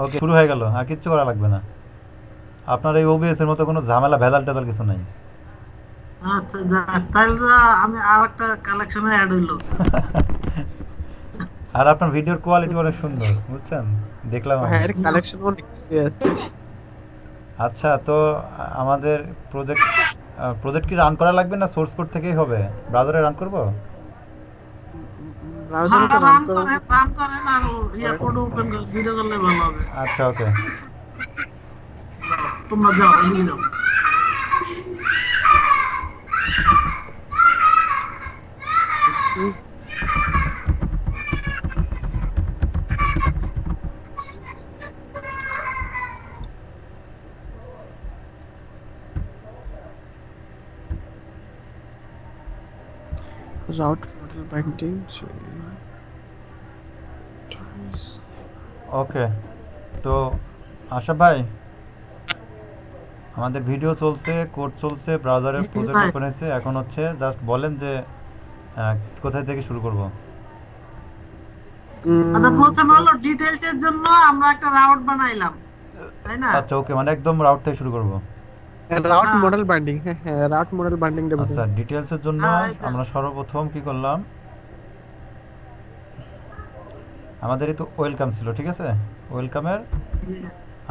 ওকে, শুরু হয়ে গেল, আর কিচ্ছু করা লাগবে না। আপনার এই ওবিএস এর মতো কোনো ঝামেলা ভেজাল টেজাল কিছু নাই। আচ্ছা যাক, তাহলে তো আমি আর একটা কালেকশনে অ্যাড হইলো। আর আপনার ভিডিওর কোয়ালিটি অনেক সুন্দর, বুঝছেন, দেখলাম আমি। হ্যাঁ, এর কালেকশন অনেক কিছু আছে। আচ্ছা, তো আমাদের প্রজেক্ট প্রজেক্ট কি রান করা লাগবে না সোর্স কোড থেকেই হবে? ব্রাউজারে রান করব? ব্রাউজারে হ্যাঁ, তো রান রান করার করেন, মতো রান করেন, আর ইয়া করেন। কোড ওপেন করে ভিডিও করলে ভালো হবে। আচ্ছা, ওকে। তোমরা যাও, এদিকে যাও। Route model binding. ওকে, তো আশা ভাই, আমাদের ভিডিও চলছে, কোড চলছে, ব্রাউজারে জি প্রজেক্ট ভাই। ওপেন হয়েছে, এখন হচ্ছে জাস্ট বলেন যে কোথায় থেকে শুরু করব। আচ্ছা, প্রথমে হলো ডিটেইলস এর জন্য আমরা একটা রাউট বানাইলাম, তাই না? আচ্ছা, ওকে, মানে একদম রাউট থেকে শুরু করব। রাউট হ্যাঁ, মডেল বাইন্ডিং, হ্যাঁ হ্যাঁ, রাউট মডেল বাইন্ডিংটা আচ্ছা, বুঝুন। ডিটেলসের জন্য হ্যাঁ, এটা। আমরা সর্বপ্রথম কি করলাম, আমাদের এই তো ওয়েলকাম ছিল, ঠিক আছে, ওয়েলকামের জি,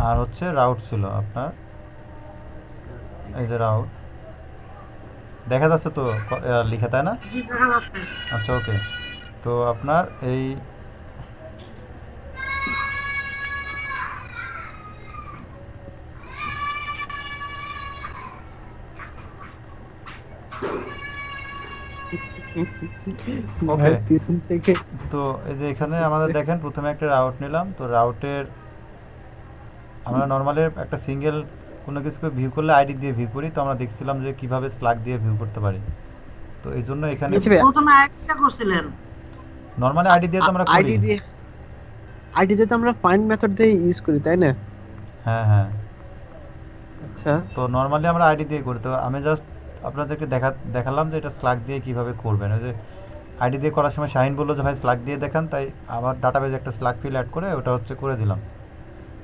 আর হচ্ছে রাউট ছিল আপনার, এই যে রাউট দেখা যাচ্ছে তো, লিখে, তাই না? জি, দেখা যাচ্ছে। আচ্ছা, ওকে, তো আপনার এই ভাই ওকে, পিছন থেকে। তো এই যে এখানে আমাদের দেখেন প্রথমে একটা রাউট নিলাম, তো রাউটের আমরা নর্মালি একটা সিঙ্গেল কোনো কিছুকে ভিউ করলে আইডি দিয়ে ভিউ করি, তো আমরা দেখছিলাম যে কিভাবে স্লাগ দিয়ে ভিউ করতে পারি। তো এই জন্য এখানে আচ্ছা ভাই, প্রথমে একটা করছিলেন। নর্মালি আইডি দিয়ে তো আমরা করি। আইডি দিয়ে, আইডি দিয়ে তো আমরা ফাইন্ড মেথড দিয়ে ইউজ করি, তাই না? হ্যাঁ, হ্যাঁ, আচ্ছা। তো নর্মালি আমরা আইডি দিয়ে করি, তো আমি জাস্ট আপনাদেরকে দেখালাম যে এটা স্লাগ দিয়ে কিভাবে করবেন। ওই যে আইডি দিয়ে করার সময় শাহিন বললো যে ভাই স্লাগ দিয়ে দেখান, তাই আবার ডাটাবেজে একটা স্লাগ ফিল অ্যাড করে ওটা হচ্ছে করে দিলাম।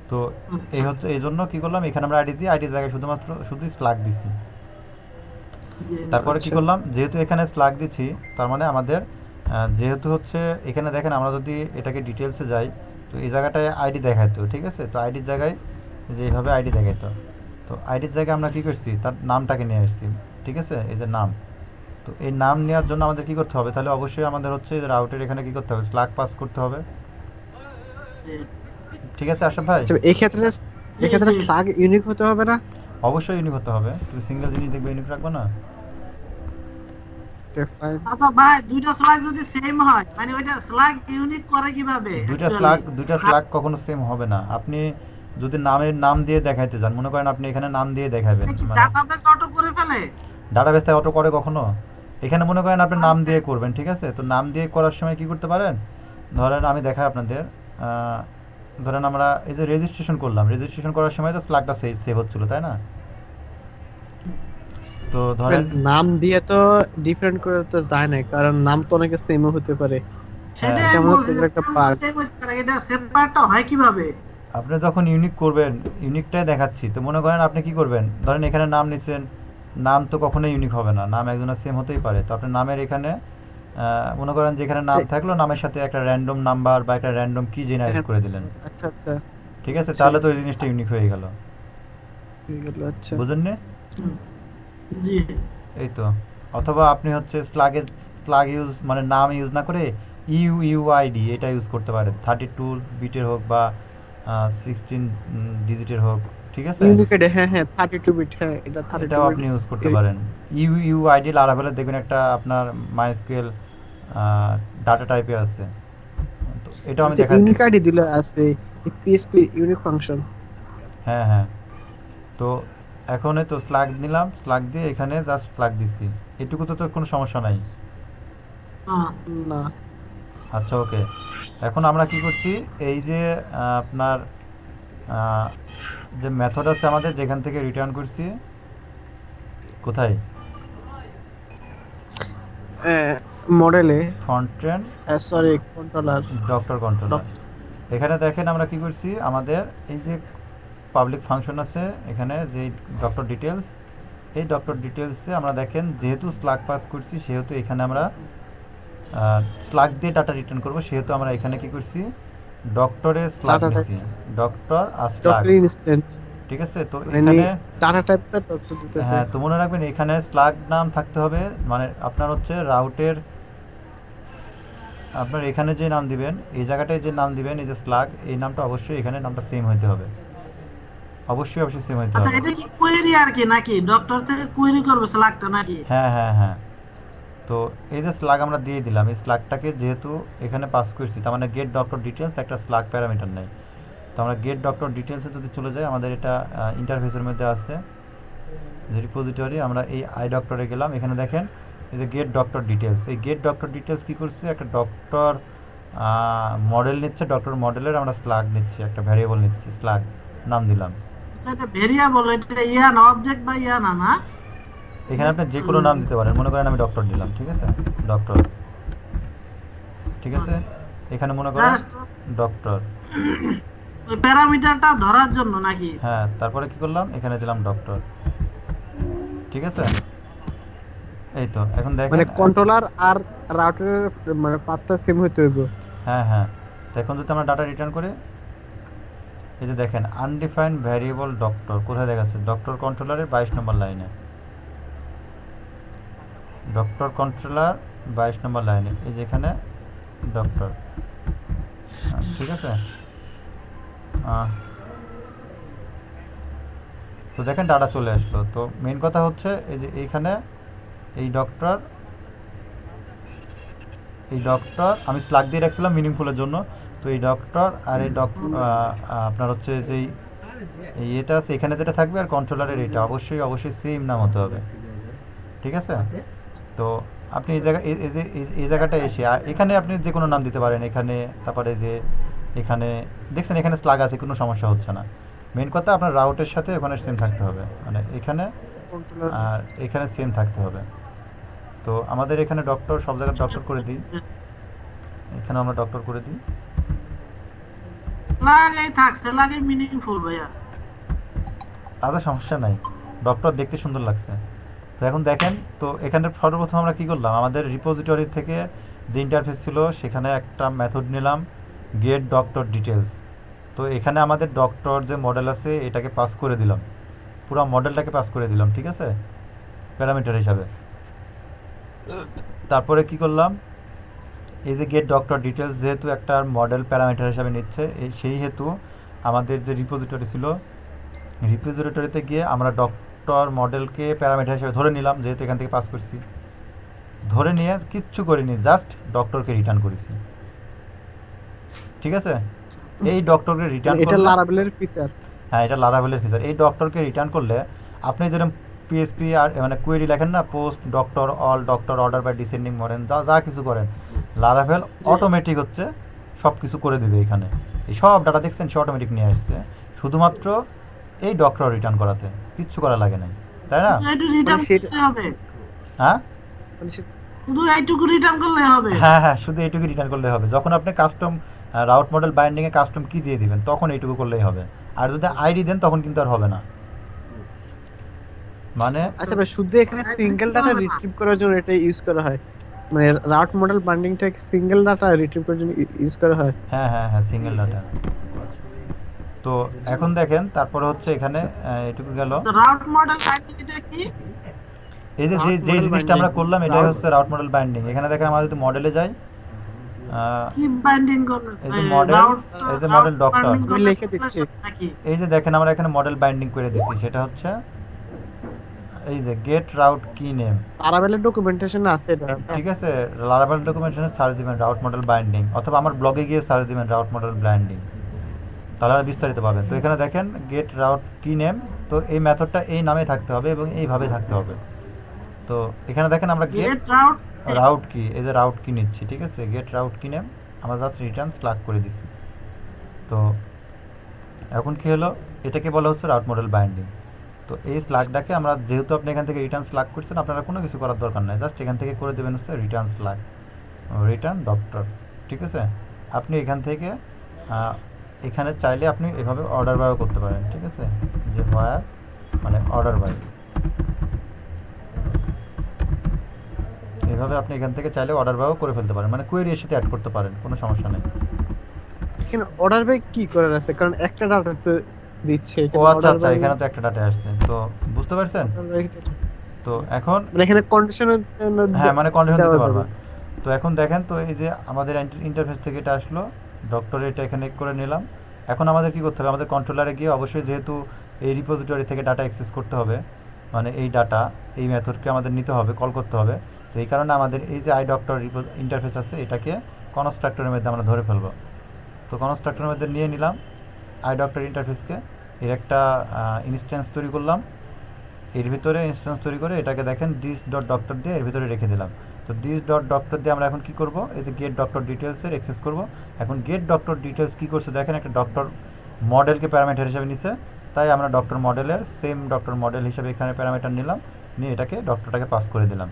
তো আচ্ছা। এই হচ্ছে এই জন্য কি করলাম, এখানে আমরা আইডি দিয়ে আইডির জায়গায় শুধুমাত্র শুধুই স্লাগ দিছি। জি, তারপরে কি আচ্ছা। করলাম, যেহেতু এখানে স্লাগ দিচ্ছি, তার মানে আমাদের যেহেতু হচ্ছে এখানে দেখেন আমরা যদি এটাকে ডিটেলসে যাই, তো এই জায়গাটায় আইডি দেখাইতো, ঠিক আছে, তো আইডির জায়গায় যে এইভাবে আইডি দেখাইতো, তো আইডির জায়গায় আমরা কি করছি, তার নামটাকে নিয়ে আসছি, ঠিক আছে, এই যে নাম। তো এই নাম নেওয়ার জন্য আমাদের কি করতে হবে, তাহলে অবশ্যই আমাদের হচ্ছে রাউটের এখানে কি করতে হবে, স্লাগ পাস করতে হবে। জি, ঠিক আছে আশরাফ ভাই? আচ্ছা, এক্ষেত্রে জি, এক্ষেত্রে জি। স্লাগ ইউনিক হতে হবে না? অবশ্যই ইউনিক হতে হবে, তুমি সিঙ্গেল জিনিস দেখবে ইউনিক রাখবো না। ডিফাইন। আচ্ছা ভাই, দুইটা স্লাগ যদি সেম হয়, মানে ওইটা স্লাগ ইউনিক করে কিভাবে অ্যাকচুয়ালি? দুইটা স্লাগ কখনো সেম হবে না। আপনি যদি নামের নাম দিয়ে দেখাইতে চান, মনে করেন আপনি এখানে নাম দিয়ে দেখাবেন, কি মানে ডাটাবেস অটো করে ফেলে? ডাটাবেস থেকে অটো করে কখনো? এখানে মনে করেন আপনি নাম তাহলে দিয়ে করবেন, ঠিক আছে, তো নাম দিয়ে করার সময় কি করতে পারেন, ধরেন আমি দেখাই আপনাদের, ধরেন আমরা এই যে রেজিস্ট্রেশন করলাম, রেজিস্ট্রেশন করার সময় তো স্লাগটা সেভ হচ্ছিল, তাই না? তো ধরেন নাম দিয়ে তো ডিফারেন্ট করে তো যায় না, কারণ নাম তো অনেকে সেমও হতে পারে। হ্যাঁ, সেটাই এটা আমি আমাদের বলছি যে প্রজেক্টের একটা নাম তো পার্ট। সেম হইতে পারে, এটা সেপারেটটা হয় কিভাবে? আপনি যখন ইউনিক করবেন, ইউনিকটাই দেখাচ্ছি, তো মনে করেন আপনি কি করবেন, ধরেন এখানে নাম নিছেন, নাম তো কখনোই ইউনিক হবে না, নাম একজনের সেম হতেই পারে, তো আপনার নামের এখানে মনে করেন যে এখানে নাম থাকলো, নামের সাথে একটা র্যান্ডম নাম্বার বা একটা র্যান্ডম কি জেনারেট করে দিলেন, আচ্ছা আচ্ছা, ঠিক আছে, বুঝছি। তাহলে তো এই জিনিসটা ইউনিক হয়ে গেল। হয়ে গেল, আচ্ছা। বুঝেননি? হুম, জি। এই তো। অথবা আপনি হচ্ছে স্লাগ ইউজ মানে নাম ইউজ না করে ইউইউআইডি এটা ইউজ করতে পারেন, 32 বিটের হোক বা 16 ডিজিটের হোক, ঠিক আছে, ইউনিকেড, হ্যাঁ হ্যাঁ, 32 বিট, হ্যাঁ এটা থার্টি টু এটাও বিট আপনি ইউজ করতে পারেন। ইউইউআইডি লারাভেলে দেখবেন একটা আপনার মাইস্কুয়েল ডাটা টাইপে আছে, তো এটাও আমি যে দেখা ইউনিক দিই। আইডি দিলে আছে, পিএসপি ইউনিক ফাংশন। হ্যাঁ, হ্যাঁ, তো এখন এই তো স্লাগ নিলাম, স্লাগ দিয়ে এখানে জাস্ট স্লাগ দিছি, এটুকু তো কোনো সমস্যা নাই। হ্যাঁ, না। আচ্ছা, ওকে, এখন আমরা কি করছি, এই যে আপনার আহ, যে মেথড আছে আমাদের যেখান থেকে রিটার্ন করছি, কোথায়, মডেলে, font train sorry, controller. Doctor controller, এখানে দেখেন আমরা কি করছি, আমাদের এই যে পাবলিক ফাংশন আছে এখানে যে ডক্টর ডিটেলস, এই ডক্টর ডিটেলসে আমরা দেখেন যেহেতু স্লাগ পাস করছি সেহেতু এখানে আমরা স্লাগ দিয়ে ডাটা রিটার্ন করব, সেহেতু আমরা এখানে কি করছি ডক্টরে স্লাগ Data নিছি, ডক্টর আর স্লাগ। ডক্টর ইনস্ট্যান্ট ঠিক আছে, তো মানে এখানে ডাটা টাইপটা ডক্টর দিতে হ্যাঁ, হয়। তো মনে রাখবেন এখানে স্লাগ নাম থাকতে হবে, মানে আপনার হচ্ছে রাউটের, আপনার এখানে যে নাম দিবেন এই জায়গাটায় যে নাম দিবেন এই যে স্লাগ, এই নামটা অবশ্যই এখানে নামটা সেম হইতে হবে, অবশ্যই অবশ্যই সেম হইতে আচ্ছা হবে। এটা কি কোয়েরি আর কি নাকি ডক্টর থেকে কোয়েরি করবে স্লাগটা নাকি? হ্যাঁ হ্যাঁ হ্যাঁ, তো এই যে স্লাগ আমরা দিয়ে দিলাম, এই স্লাগটাকে যেহেতু এখানে পাস করছি তার মানে গেট ডক্টর ডিটেলস একটা স্লাগ প্যারামিটার নেই, তো আমরা গেট ডক্টর ডিটেলসে যদি চলে যাই আমাদের এটা ইন্টারফেসের মধ্যে আছে যে রিপোজিটরি, আমরা এই আই ডক্টরে গেলাম, এখানে দেখেন এই যে গেট ডক্টর ডিটেলস, এই গেট ডক্টর ডিটেলস কী করছে একটা ডক্টর মডেল নিচ্ছে, ডক্টর মডেলের আমরা স্লাগ নিচ্ছি, একটা ভ্যারিয়েবল নিচ্ছি, স্লাগ নাম দিলাম। আচ্ছা এটা ভেরিয়েবল, এটা ইয়া না অবজেক্ট বা ইয়া না না? এখানে আপনি যে কোনো নাম দিতে পারেন, মনে করেন আমি ডক্টর দিলাম, ঠিক আছে ডক্টর, ঠিক আছে, এখানে মনে করেন Just ডক্টর, ওই প্যারামিটারটা ধরার জন্য নাকি? হ্যাঁ, তারপরে কি করলাম এখানে দিলাম ডক্টর, ঠিক আছে। এই তো এখন মানে দেখেন, কন্ট্রোলার আর রাউটারের মানে পাথটা সেম হইতে হইব। হ্যাঁ হ্যাঁ, তো এখন যদি আমরা ডাটা রিটার্ন করি, এই যে দেখেন আনডিফাইন্ড ভ্যারিয়েবল ডক্টর কোথায় দেখাচ্ছে, ডক্টর কন্ট্রোলারের 22 নম্বর লাইনে, ডক্টর কন্ট্রোলার 22 নম্বর লাইনে, এই যে এখানে ডক্টর, ঠিক আছে। তো দেখেন ডাটা চলে আসলো, তো মেন কথা হচ্ছে এই যে এইখানে এই ডক্টর, এই ডক্টর আমি স্লাগ দিয়ে রাখছিলাম মিনিংফুলের জন্য, তো এই ডক্টর আর এই আপনার হচ্ছে যেই এই এটা আছে এখানে যেটা থাকবে আর কন্ট্রোলারের এটা অবশ্যই অবশ্যই সেম নাম হতে হবে, ঠিক আছে। তো আপনি এই জায়গা এই যে এই জায়গাটা এসে এখানে আপনি যে কোনো নাম দিতে পারেন, এখানে তারপরে যে এখানে দেখছেন এখানে স্লাগ আছে কোনো সমস্যা হচ্ছে না, মেন কথা আপনার রাউটের সাথে ওখানে সেম থাকতে হবে, মানে এখানে কন্ট্রোলার আর এখানে সেম থাকতে হবে। তো আমাদের এখানে ডক্টর সব জায়গায় ডক্টর করে দিই, এখানে আমরা ডক্টর করে দিই, লাগেই থাকছে, লাগে মিনিংফুল ভাইয়া। তাতে সমস্যা নাই, ডক্টর দেখতে সুন্দর লাগছে। তো এখন দেখেন, তো এখানে সর্বপ্রথম আমরা কি করলাম, আমাদের রিপোজিটরি থেকে যে ইন্টারফেস ছিল সেখানে একটা মেথড নিলাম গেট ডক্টর ডিটেলস, তো এখানে আমাদের ডক্টর যে মডেল আছে এটাকে পাস করে দিলাম, পুরো মডেলটাকে পাস করে দিলাম, ঠিক আছে, প্যারামিটার হিসাবে। তারপরে কি করলাম, এই যে গেট ডক্টর ডিটেলস যেহেতু একটা মডেল প্যারামিটার হিসাবে নিচ্ছে, এই সেই হেতু আমাদের যে রিপোজিটরি ছিল রিপোজিটরিতে গিয়ে আমরা ডক্টর মডেলকে প্যারামিটার হিসেবে ধরে নিলাম, যেহেতু এখান থেকে পাস করছি, ধরে নিয়ে কিচ্ছু করিনি, জাস্ট ডক্টরকে রিটার্ন করেছি, ঠিক আছে। এই ডক্টরকে রিটার্ন এটা করলে, লারাবেলের ফিচার। হ্যাঁ এটা লারাভেলের ফিচার, এই ডক্টরকে রিটার্ন করলে আপনি যেরকম পিএসপি আর মানে কোয়েরি লেখেন না, post doctor all doctor order by descending করেন, যা যা কিছু করেন লারাভেল অটোমেটিক হচ্ছে সব কিছু করে দেবে, এখানে এই সব ডাটা দেখছেন সে অটোমেটিক নিয়ে আসছে, শুধুমাত্র এই ডক্টর রিটার্ন করাতে কিচ্ছু করা লাগে নাই, তাই না? একটু রিটার্ন সেটা- করতে হবে, হ্যাঁ মানে শুধু এইটুকু রিটার্ন করলে হবে। হ্যাঁ হ্যাঁ, শুধু এইটুকু রিটার্ন করলে হবে, যখন আপনি কাস্টম রাউট মডেল বাইন্ডিংয়ে কাস্টম কি দিয়ে দিবেন তখন এইটুকু করলেই হবে, আর যদি আইডি দেন তখন কিন্তু আর হবে না, মানে আচ্ছা ভাই, শুধু এখানে সিঙ্গেল ডাটা রিট্রিভ করার জন্য এটা ইউজ করা হয়, মানে রাউট মডেল বান্ডিংটা সিঙ্গেল ডাটা রিট্রিভ করার জন্য ইউজ করা হয়। হ্যাঁ হ্যাঁ হ্যাঁ, সিঙ্গেল ডাটা। তো এখন দেখেন তারপরে হচ্ছে এখানে এটুকু গেল, রাউট মডেল আইডিটা কি? এই যে যে Route যে model জিনিসটা আমরা binding, করলাম এটাই route- হচ্ছে রাউট মডেল বাইন্ডিং। এখানে দেখেন আমরা যদি মডেলে যাই, কি বাইন্ডিং করলে? এই যে model, এই যে model doctor। আমি লিখে দিচ্ছি। নাকি? এই যে দেখেন আমরা এখানে মডেল বাইন্ডিং করে দিছি, সেটা হচ্ছে এই যে গেট রাউট কি নেম, লারাবেলের ডকুমেন্টেশন আছে এটা। ঠিক আছে, লারাভেল ডকুমেন্টেশনে সার্চ দিবেন রাউট মডেল বাইন্ডিং, অথবা আমার ব্লগে গিয়ে সার্চ দিবেন রাউট মডেল বাইন্ডিং, তাহলে আর বিস্তারিত পাবেন। তো এখানে দেখেন গেট রাউট কি নেম, তো এই মেথডটা এই নামে থাকতে হবে এবং এইভাবে থাকতে হবে। তো এখানে দেখেন আমরা গেট গেট রাউট রাউট কি, এই যে রাউট কি নিচ্ছি, ঠিক আছে, গেট রাউট কি নেম আমরা জাস্ট রিটার্ন স্লাগ করে দিছি। তো এখন কি হলো, এটাকে বলা হচ্ছে রাউট মডেল বাইন্ডিং। তো এই স্লাগটাকে আমরা যেহেতু আপনি এখান থেকে রিটার্ন স্লাগ করছেন, আপনারা কোনো কিছু করার দরকার নাই, জাস্ট এখান থেকে করে দেবেন হচ্ছে রিটার্ন স্লাগ, রিটার্ন ডক্টর, ঠিক আছে। আপনি এখান থেকে এখানে চাইলে আপনি এভাবে অর্ডার বাইও করতে পারেন, ঠিক আছে, যে হোয়ার মানে অর্ডার বাই, এভাবে আপনি এখান থেকে চাইলে অর্ডার বাইও করে ফেলতে পারেন, মানে কোয়েরি এর সাথে অ্যাড করতে পারেন, কোনো সমস্যা নেই। এখানে অর্ডার বাই কি করার আছে, কারণ একটা ডাটা তো দিচ্ছে ও এখানে আচ্ছা অর্ডার আচ্ছা, বাই। এখানে তো একটা ডাটা আসছে, তো বুঝতে পারছেন। তো এখন মানে এখানে কন্ডিশনের জন্য হ্যাঁ, মানে কন্ডিশন দেওয়া দিতে যাবে। পারবা। তো এখন দেখেন, তো এই যে আমাদের ইন্টারফেস থেকে এটা আসলো, ডক্টর এটা এখানে করে নিলাম। এখন আমাদের কি করতে হবে, আমাদের কন্ট্রোলারে গিয়ে অবশ্যই যেহেতু এই রিপোজিটরি থেকে ডাটা অ্যাক্সেস করতে হবে, মানে এই ডাটা এই মেথডকে আমাদের নিতে হবে, কল করতে হবে। তো এই কারণে আমাদের এই যে আই ডক্টর ইন্টারফেস আছে, এটাকে কনস্ট্রাক্টরের মধ্যে আমরা ধরে ফেলবো। তো কনস্ট্রাক্টরের মধ্যে নিয়ে নিলাম আই ডক্টর ইন্টারফেসকে, এর একটা ইনস্ট্যান্স তৈরি করলাম, এর ভিতরে ইনস্ট্যান্স তৈরি করে এটাকে দেখেন দিস ডট ডক্টর দিয়ে এর ভিতরে রেখে দিলাম। তো দিস ডট ডক্টর দিয়ে আমরা এখন কি করব, এই যে গেট ডক্টর ডিটেলসের অ্যাক্সেস করব। এখন গেট ডক্টর ডিটেলস কি করছে দেখেন, একটা ডক্টর মডেলকে প্যারামিটার হিসেবে নিছে, তাই আমরা ডক্টর মডেলের সেম ডক্টর মডেল হিসেবে এখানে প্যারামিটার নিলাম, নিয়ে এটাকে ডক্টরটাকে পাস করে দিলাম।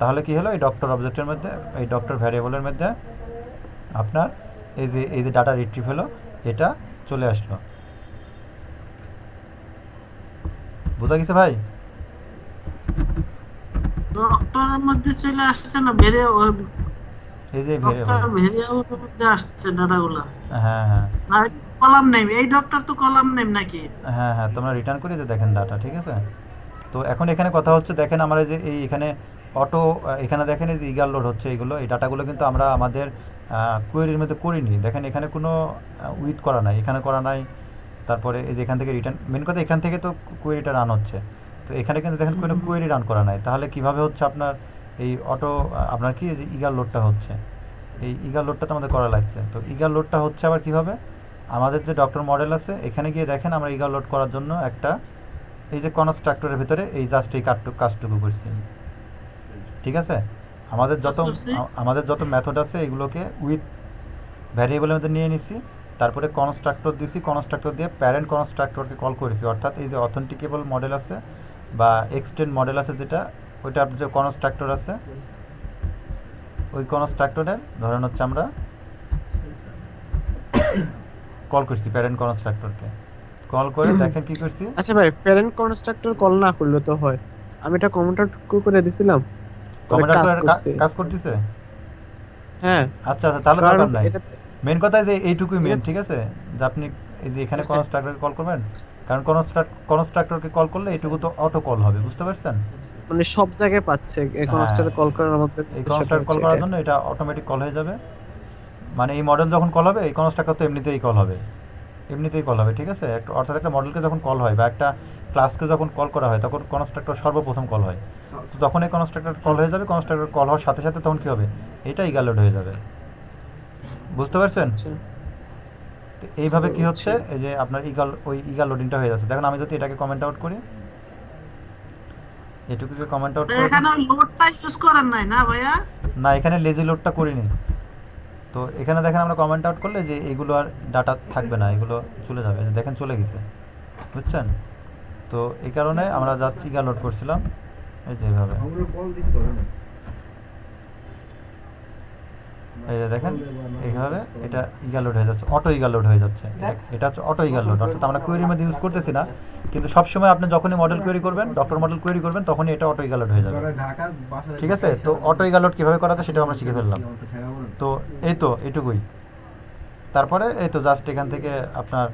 তাহলে কি হলো, এই ডক্টর অবজেক্টের মধ্যে, এই ডক্টর ভ্যারিয়েবলের মধ্যে আপনার এই যে ডাটা রিট্রিভ হলো, এটা চলে আসলো। বোঝা গেছে ভাই? ডক্টরের মধ্যে চলে আসছে না, এই যে ভ্যারিয়েবল, ডক্টর ভেরিয়েবলের মধ্যে আসছে ডাটাগুলা। হ্যাঁ হ্যাঁ না, কলাম নেম, এই ডক্টর তো কলাম নেম নাকি? হ্যাঁ হ্যাঁ, তোমরা রিটার্ন করে যে দেখেন ডাটা, ঠিক আছে। তো এখন এখানে কথা হচ্ছে, দেখেন আমরা যে এই এখানে অটো, এখানে দেখেন এই যে ইগার লোড হচ্ছে, এইগুলো এই ডাটাগুলো কিন্তু আমরা আমাদের কোয়েরির মধ্যে করিনি। দেখেন এখানে কোনো উইথ করা নাই, এখানে করা নাই, তারপরে এই যে এখান থেকে রিটার্ন, মেন কথা এখান থেকে তো কোয়েরিটা রান হচ্ছে। তো এখানে কিন্তু দেখেন কোনো কোয়েরি রান করা নাই, তাহলে কিভাবে হচ্ছে আপনার এই অটো, আপনার কি এই যে ইগার লোডটা হচ্ছে, এই ইগার লোডটা তো আমাদের করা লাগছে। তো ইগার লোডটা হচ্ছে আবার কিভাবে, আমাদের যে ডক্টর মডেল আছে এখানে গিয়ে দেখেন আমরা ইগার লোড করার জন্য একটা এই যে কনস্ট্রাক্টরের ভিতরে এই জাস্ট এই কাজটুকু করছি, ঠিক আছে। আমাদের যত মেথড আছে এগুলোকে উইথ ভ্যারিয়েবলের মধ্যে নিয়ে নিছি, তারপরে কনস্ট্রাক্টর দিছি, কনস্ট্রাক্টর দিয়ে প্যারেন্ট কনস্ট্রাক্টরকে কল করেছি, অর্থাৎ এই যে অথেন্টিকেবল মডেল আছে বা এক্সটেন্ড মডেল আছে যেটা, ওইটার যে কনস্ট্রাক্টর আছে, ওই কনস্ট্রাক্টরের ধরেন হচ্ছে আমরা কল করছি প্যারেন্ট কনস্ট্রাক্টরকে, কল করে দেখেন কি করছি। আচ্ছা ভাই, প্যারেন্ট কনস্ট্রাক্টর কল না করলে তো হয়, আমি এটা কমেন্ট করে দিছিলাম, পরে কাজ কমেন্টার করছে। কাজ করতেছে, হ্যাঁ, আচ্ছা আচ্ছা, তাহলে কারণ দরকার নাই। এটা মেন কথা যে এইটুকুই মেন, এটা- ঠিক আছে, যে আপনি এই যে এখানে হ্যাঁ, কনস্ট্রাক্টরকে কল করবেন, কারণ কনস্ট্রাক্টরকে কল করলে এইটুকু তো অটো কল হবে, বুঝতে পারছেন। মানে সব জায়গায় পাচ্ছে এই হ্যাঁ, কনস্ট্রাক্টর কল করার মধ্যে এই বিষয়টা কনস্ট্রাক্ট কল হচ্ছে করার এটা। জন্য এটা অটোমেটিক কল হয়ে যাবে, মানে এই মডেল যখন কল হবে এই কনস্ট্রাক্টর তো এমনিতেই কল হবে, এমনিতেই কল হবে, ঠিক আছে। অর্থাৎ একটা মডেলকে যখন কল হয় বা একটা ক্লাসকে যখন কল করা হয় তখন কনস্ট্রাক্টর সর্বপ্রথম কল হয়। তো তখন এই কনস্ট্রাক্টর কল হয়ে যাবে, কনস্ট্রাক্টর কল হওয়ার সাথে সাথে তখন কী হবে, এটা ইগালোড হয়ে যাবে, বুঝতে পারছেন। আচ্ছা, তো এইভাবে কি হচ্ছে, বুঝছি। এই যে আপনার ওই ইগাল লোডিংটা হয়ে যাচ্ছে। দেখুন আমি যদি এটাকে কমেন্ট আউট করি, এটুকুকে কমেন্ট আউট করে দিই, এখানে লোডটা ইউজ করেন নাই না ভাইয়া? না এখানে লেজি লোডটা করিনি। তো এখানে দেখেন আমরা কমেন্ট আউট করলে যে এগুলো আর ডাটা থাকবে না, এগুলো চলে যাবে, এই যে দেখেন চলে গেছে, বুঝছেন। তো এই কারণে আমরা জাস্ট ইগাল লোড করছিলাম, এই যে এইভাবে, এই যে দেখেন এইভাবে এটা ইগাল লোড হয়ে যাচ্ছে, অটো ইগাল লোড হয়ে যাচ্ছে, এটা হচ্ছে অটো ইগাল লোড, অর্থাৎ আমরা কোয়েরির মধ্যে ইউজ করতেছি না, কিন্তু সবসময় আপনি যখনই মডেল কোয়েরি করবেন, ডক্টর মডেল কোয়েরি করবেন, তখনই এটা অটো ইগাল লোড হয়ে যাবে, ঠিক আছে। তো অটো ইগাল লোড কীভাবে করা যায় সেটাও আমরা শিখে ফেললাম। তো এই তো এটুকুই, তারপরে এই তো জাস্ট এখান থেকে আপনার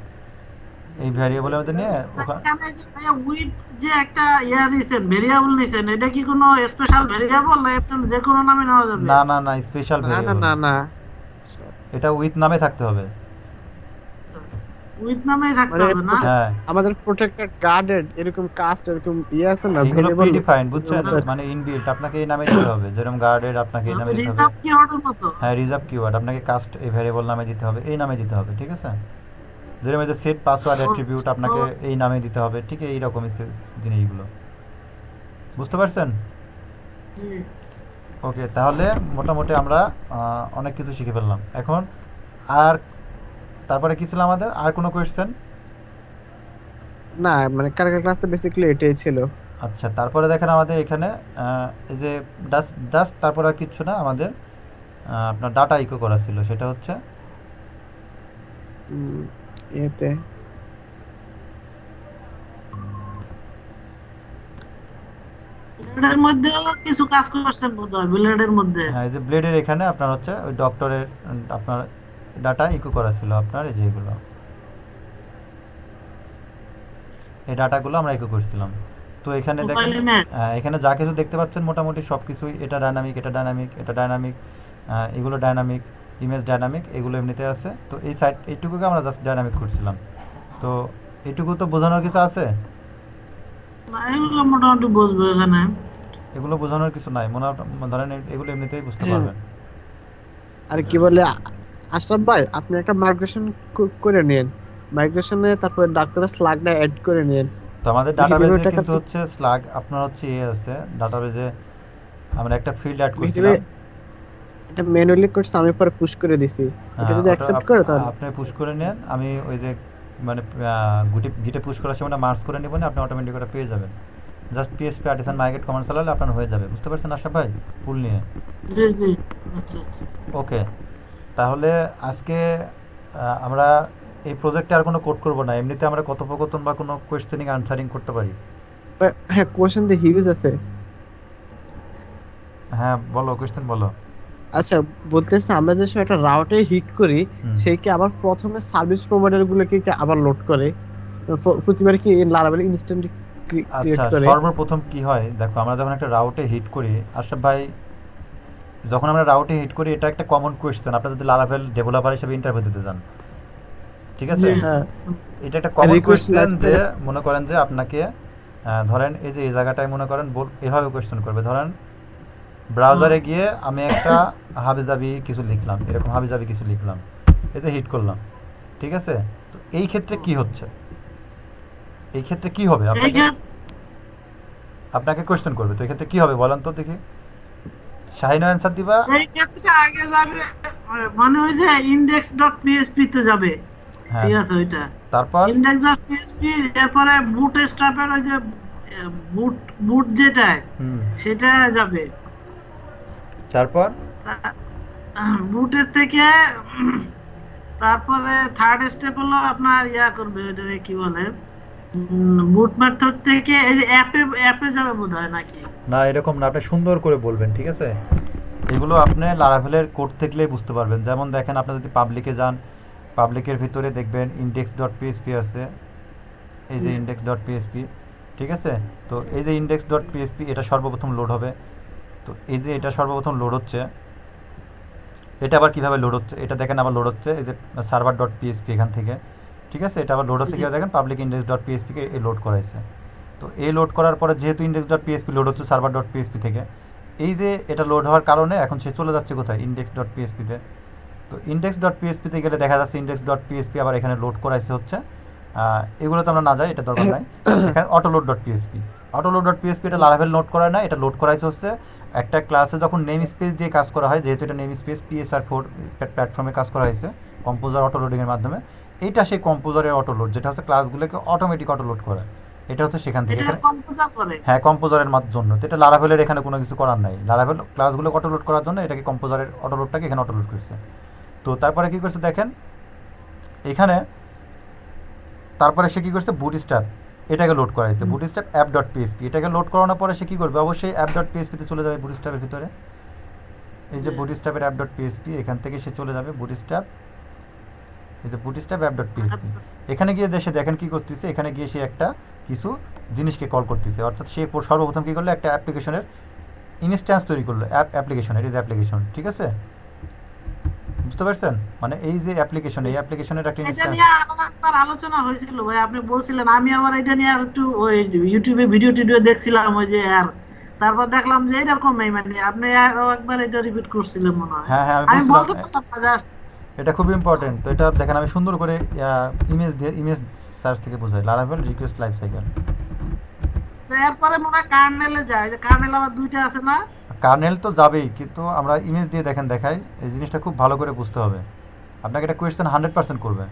এই ভ্যারিয়েবলের মধ্যে নিয়ে এখানে যে ভাইয়া উইথ যে একটা ইয়া নিছেন, ভেরিয়েবল নিছেন, এটা কি কোনো স্পেশাল ভেরিয়েবল না আপনার যে কোনো নামে নেওয়া যাবে? না না না, স্পেশাল না না ভ্যারিয়েবল, না না, এটা উইথ নামে থাকতে হবে, উইথ নামেই থাকতে মানে হবে না? হ্যাঁ আমাদের প্রোটেক্টেড গার্ডেড এরকম কাস্ট এরকম ইয়ে আছে না, এইগুলো ভেরিয়েবল প্রিডিফাইন, বুঝছেন, মানে ইনবিল্ট আপনাকে এই নামে দিতে হবে, যেরকম গার্ডেড আপনাকে এই নামে দিতে হবে, রিজার্ভ কিওয়ার্ডের মতো? হ্যাঁ রিজার্ভ কিওয়ার্ড আপনাকে কাস্ট এই ভ্যারিয়েবল নামে দিতে হবে, এই নামে দিতে হবে, ঠিক আছে। যেরকম এই যে সেট পাসওয়ার্ড অ্যাট্রিবিউট আপনাকে এই নামে দিতে হবে, ঠিক এইরকমই জিনিসগুলো, বুঝতে পারছেন। ওকে, তাহলে মোটামুটি আমরা অনেক কিছু শিখে ফেললাম। এখন আর তারপরে কি ছিল আমাদের, আর কোনো কোয়েশ্চেন? না, মানে কালকের ক্লাসটা বেসিক্যালি এটাই ছিল। আচ্ছা, তারপরে দেখেন আমাদের এখানে এই যে জাস্ট তারপরে আর কিচ্ছু না, আমাদের আপনার ডাটা ইকো করা ছিল, সেটা হচ্ছে এতে ব্লেডের মধ্যেও কিছু কাজ করছেন বোধহয়, ব্লেডের মধ্যে। হ্যাঁ, এই যে ব্লেডের এখানে আপনার হচ্ছে ওই ডক্টরের আপনার ডাটা ইকো করা ছিল আপনার, এই যেগুলো এই ডাটাগুলো আমরা ইকো করছিলাম। তো এখানে দেখেন, প্রোফাইল ইমেজ। এখানে যা কিছু দেখতে পাচ্ছেন মোটামুটি সব কিছুই, এটা ডায়নামিক, এটা ডায়নামিক, এটা ডায়নামিক, এগুলো ডায়নামিক, ইমেজ ডায়নামিক, এগুলো এমনিতে আছে। তো এই সাইড এইটুকুকে আমরা জাস্ট ডায়নামিক করছিলাম। তো এইটুকু তো বোঝানোর কিছু আছে? না, এগুলো মোটামুটি বুঝবো এখানে। এগুলো বোঝানোর কিছু নাই মনে ধরেন, এগুলো এমনিতেই বুঝতে হ্যাঁ, পারবেন। আর কি বলে আশরাফ ভাই, আপনি একটা মাইগ্রেশন করে নিন, মাইগ্রেশনে তারপরে ডাক্তারের স্লাগটা অ্যাড করে নিন। তো আমাদের হিসেবে ডাটাবেজে ওটাকে কিন্তু হচ্ছে স্লাগ আপনার হচ্ছে আছে ডাটাবেজে, আমরা একটা ফিল্ড অ্যাড হিসেবে করছিলাম। এটা ম্যানুয়ালি করছে, আমি পরে পুশ করে দিছি। এটা যদি ওটা অ্যাকসেপ্ট করে তাহলে আপনি পুশ করে নেন, আমি ওই যে মানে গিটে পুশ করার সময় মার্কস করে নেবেন, আপনি অটোমেটিক ওটা পেয়ে যাবেন। Just PSP artisan migrate command চালালে আপনার হয়ে যাবে, বুঝতে পারছেন আশরাফ ভাই ফুল নিয়ে? জি জি। আচ্ছা আচ্ছা। ওকে, তাহলে আজকে আমরা এই প্রজেক্টে আর কোনো কোড করব না, এমনিতে আমরা কথোপকথন বা কোনো কোয়েশ্চেনিং আনসারিং করতে পারি। হ্যাঁ, কোশ্চেন দিয়ে হিউজ আছে। হ্যাঁ বলো, কোয়েশ্চেন বলো। আচ্ছা, বলতেছে আমরা যে সময় একটা রাউটে হিট করি, হুম। সেই কি আবার প্রথমে সার্ভিস প্রোভাইডার গুলোকে কি আবার লোড করে, প্রতিবার কি লারাভেল ইনস্ট্যান্ট ক্রিয়েট আচ্ছা, করে? সর্বপ্রথম কি হয় দেখো, আমরা যখন একটা রাউটে হিট করি আশরাফ ভাই, যখন আমরা রাউটে হিট করি এটা একটা কমন কোয়েশ্চেন, আপনি যদি লারাভেল ডেভেলপার হিসেবে ইন্টারভিউ দিতে যান, ঠিক আছে? জি। হ্যাঁ, এটা একটা কমন রিকোয়েস্ট কোয়েশ্চেন যে লাইফ। মনে করেন যে আপনাকে ধরেন এই যে এই জায়গাটায় মনে করেন এভাবে কোয়েশ্চেন করবে, ধরেন ব্রাউজারে গিয়ে আমি একটা হাবিজাবি কিছু লিখলাম, এরকম হাবিজাবি কিছু লিখলাম, এতে হিট করলাম, ঠিক আছে? তো এই ক্ষেত্রে কি হচ্ছে, এই ক্ষেত্রে কি হবে, এই আপনাকে ক্ষেত্রে আপনাকে কোয়েশ্চেন করবে, তো এই ক্ষেত্রে কি হবে বলেন তো দেখি, শাহিনা অ্যান্সার দিবা? আগে যাবে, মানে ওই যে ইন্ডেক্স ডট পিএসপি তে যাবে। হ্যাঁ, ঠিক আছে, ওইটা তারপর ইন্ডেক্স ডট পিএসপি, এরপরে বুট স্ট্র্যাপের ওই যে বুট বুট যেটা, হুম, সেটা যাবে। তারপর বুটের থেকে তারপরে থার্ড স্টেপ হলো আপনার ইয়া করবে, ওইটাকে কি বলে, বুট মেথড থেকে এই যে অ্যাপে অ্যাপে যাবে বোধহয় নাকি। না এরকম না, আপনি সুন্দর করে বলবেন, ঠিক আছে? এগুলো আপনি লারাভেলের কোড থাকলেই বুঝতে পারবেন। যেমন দেখেন, আপনি যদি পাবলিকে যান, পাবলিকের ভিতরে দেখবেন ইন্ডেক্স ডট পিএসপি আছে, এই যে ইন্ডেক্স ডট পিএসপি, ঠিক আছে? তো এই যে ইন্ডেক্স ডট পিএসপি এটা সর্বপ্রথম লোড হবে। তো এই যে এটা সর্বপ্রথম লোড হচ্ছে, এটা আবার কীভাবে লোড হচ্ছে এটা দেখেন, আবার লোড হচ্ছে এই যে সার্ভার ডট পিএসপি এখান থেকে, ঠিক আছে? এটা আবার লোড হচ্ছে কীভাবে দেখেন, পাবলিক ইন্ডেক্স ডট পিএসপিকে এই লোড করাইছে। তো এই লোড করার পরে যেহেতু ইন্ডেক্স ডট পিএসপি লোড হচ্ছে সার্ভার ডট পিএসপি থেকে, এই যে এটা লোড হওয়ার কারণে এখন সে চলে যাচ্ছে কোথায়, ইন্ডেক্স ডট পিএসপিতে। তো ইন্ডেক্স ডট পিএসপিতে গেলে দেখা যাচ্ছে ইন্ডেক্স ডট পিএসপি আবার এখানে লোড করাইছে হচ্ছে, এগুলো তো আমরা না যাই, এটা দরকার নাই। এখানে autoload dot PSP, autoload dot PSP এটা লারাভেল লোড করায় না, এটা লোড করাইছে হচ্ছে একটা ক্লাসে যখন নেম স্পেস দিয়ে কাজ করা হয়, যেহেতু এটা নেম স্পেস PSR4 প্ল্যাটফর্মে কাজ করা হয়েছে কম্পোজার অটোলোডিংয়ের মাধ্যমে, এইটা সেই কম্পোজারের অটোলোড, যেটা হচ্ছে ক্লাসগুলোকে অটোমেটিক অটোলোড করে, এটা হচ্ছে সেখান থেকে। এটা এখানে কম্পোজার করে। হ্যাঁ, কম্পোজারের জন্য। তো এটা লারাভেলের এখানে কোনো কিছু করার নাই, লারাভেল ক্লাসগুলো অটোলোড করার জন্য এটাকে কম্পোজারের অটোলোডটাকে এখানে অটোলোড করছে। তো তারপরে কি করছে দেখেন এখানে, তারপরে সে কি করছে, বুটস্ট্র্যাপ এটাকে লোড করাইছে, বুটস্ট্র্যাপ অ্যাপ ডট পিএসপি, এটাকে লোড করানোর পরে সে কি করবে, অবশ্যই অ্যাপ ডট পিএসপিতে চলে যাবে বুটস্ট্র্যাপের ভিতরে, এই যে বুটস্ট্র্যাপের অ্যাপ ডট পিএসপি, এখান থেকে সে চলে যাবে বুটস্ট্র্যাপ, এই যে বুটস্ট্র্যাপ অ্যাপ ডট পিএসপি, এখানে গিয়ে দেশে দেখেন কি করতেছে, এখানে গিয়ে সে একটা কিছু জিনিসকে কল করতেছে, অর্থাৎ সে সর্বপ্রথম কি করলো, একটা অ্যাপ্লিকেশনের ইনস্ট্যান্স তৈরি করলো, অ্যাপ্লিকেশনের, এই যে অ্যাপ্লিকেশন, ঠিক আছে? বুঝতে পারছেন, মানে এই যে অ্যাপ্লিকেশন, এই অ্যাপ্লিকেশনের একটা এটা ইনস্ট্যান্স। নিয়ে একবার আলোচনা হয়েছিল ভাই, আপনি বলছিলেন, আমি আবার এটা নিয়ে আর একটু ওই ইউটিউবে ভিডিও টিডিও দেখছিলাম ওই যে, আর তারপর দেখলাম যে এরকমই, মানে আপনি আরো একবার এটা রিপিট করছিলেন মনে হয়। হ্যাঁ হ্যাঁ, আমি আমি বলছিলাম বলতে পারতাম না জাস্ট। এটা খুব ইম্পর্টেন্ট। তো এটা দেখেন আমি সুন্দর করে ইমেজ দিয়ে, ইমেজ সার্চ থেকে বোঝাই, লারাভেল রিকোয়েস্ট লাইফ সাইকেল। এরপরে মনে হয় কার্নেলে যায়, যে কার্নেল আবার দুইটা আছে না। কার্নেল তো যাবেই, কিন্তু আমরা ইমেজ দিয়ে দেখেন দেখাই, এই জিনিসটা খুব ভালো করে বুঝতে হবে, আপনাকে এটা কোয়েশ্চেন 100% করবে।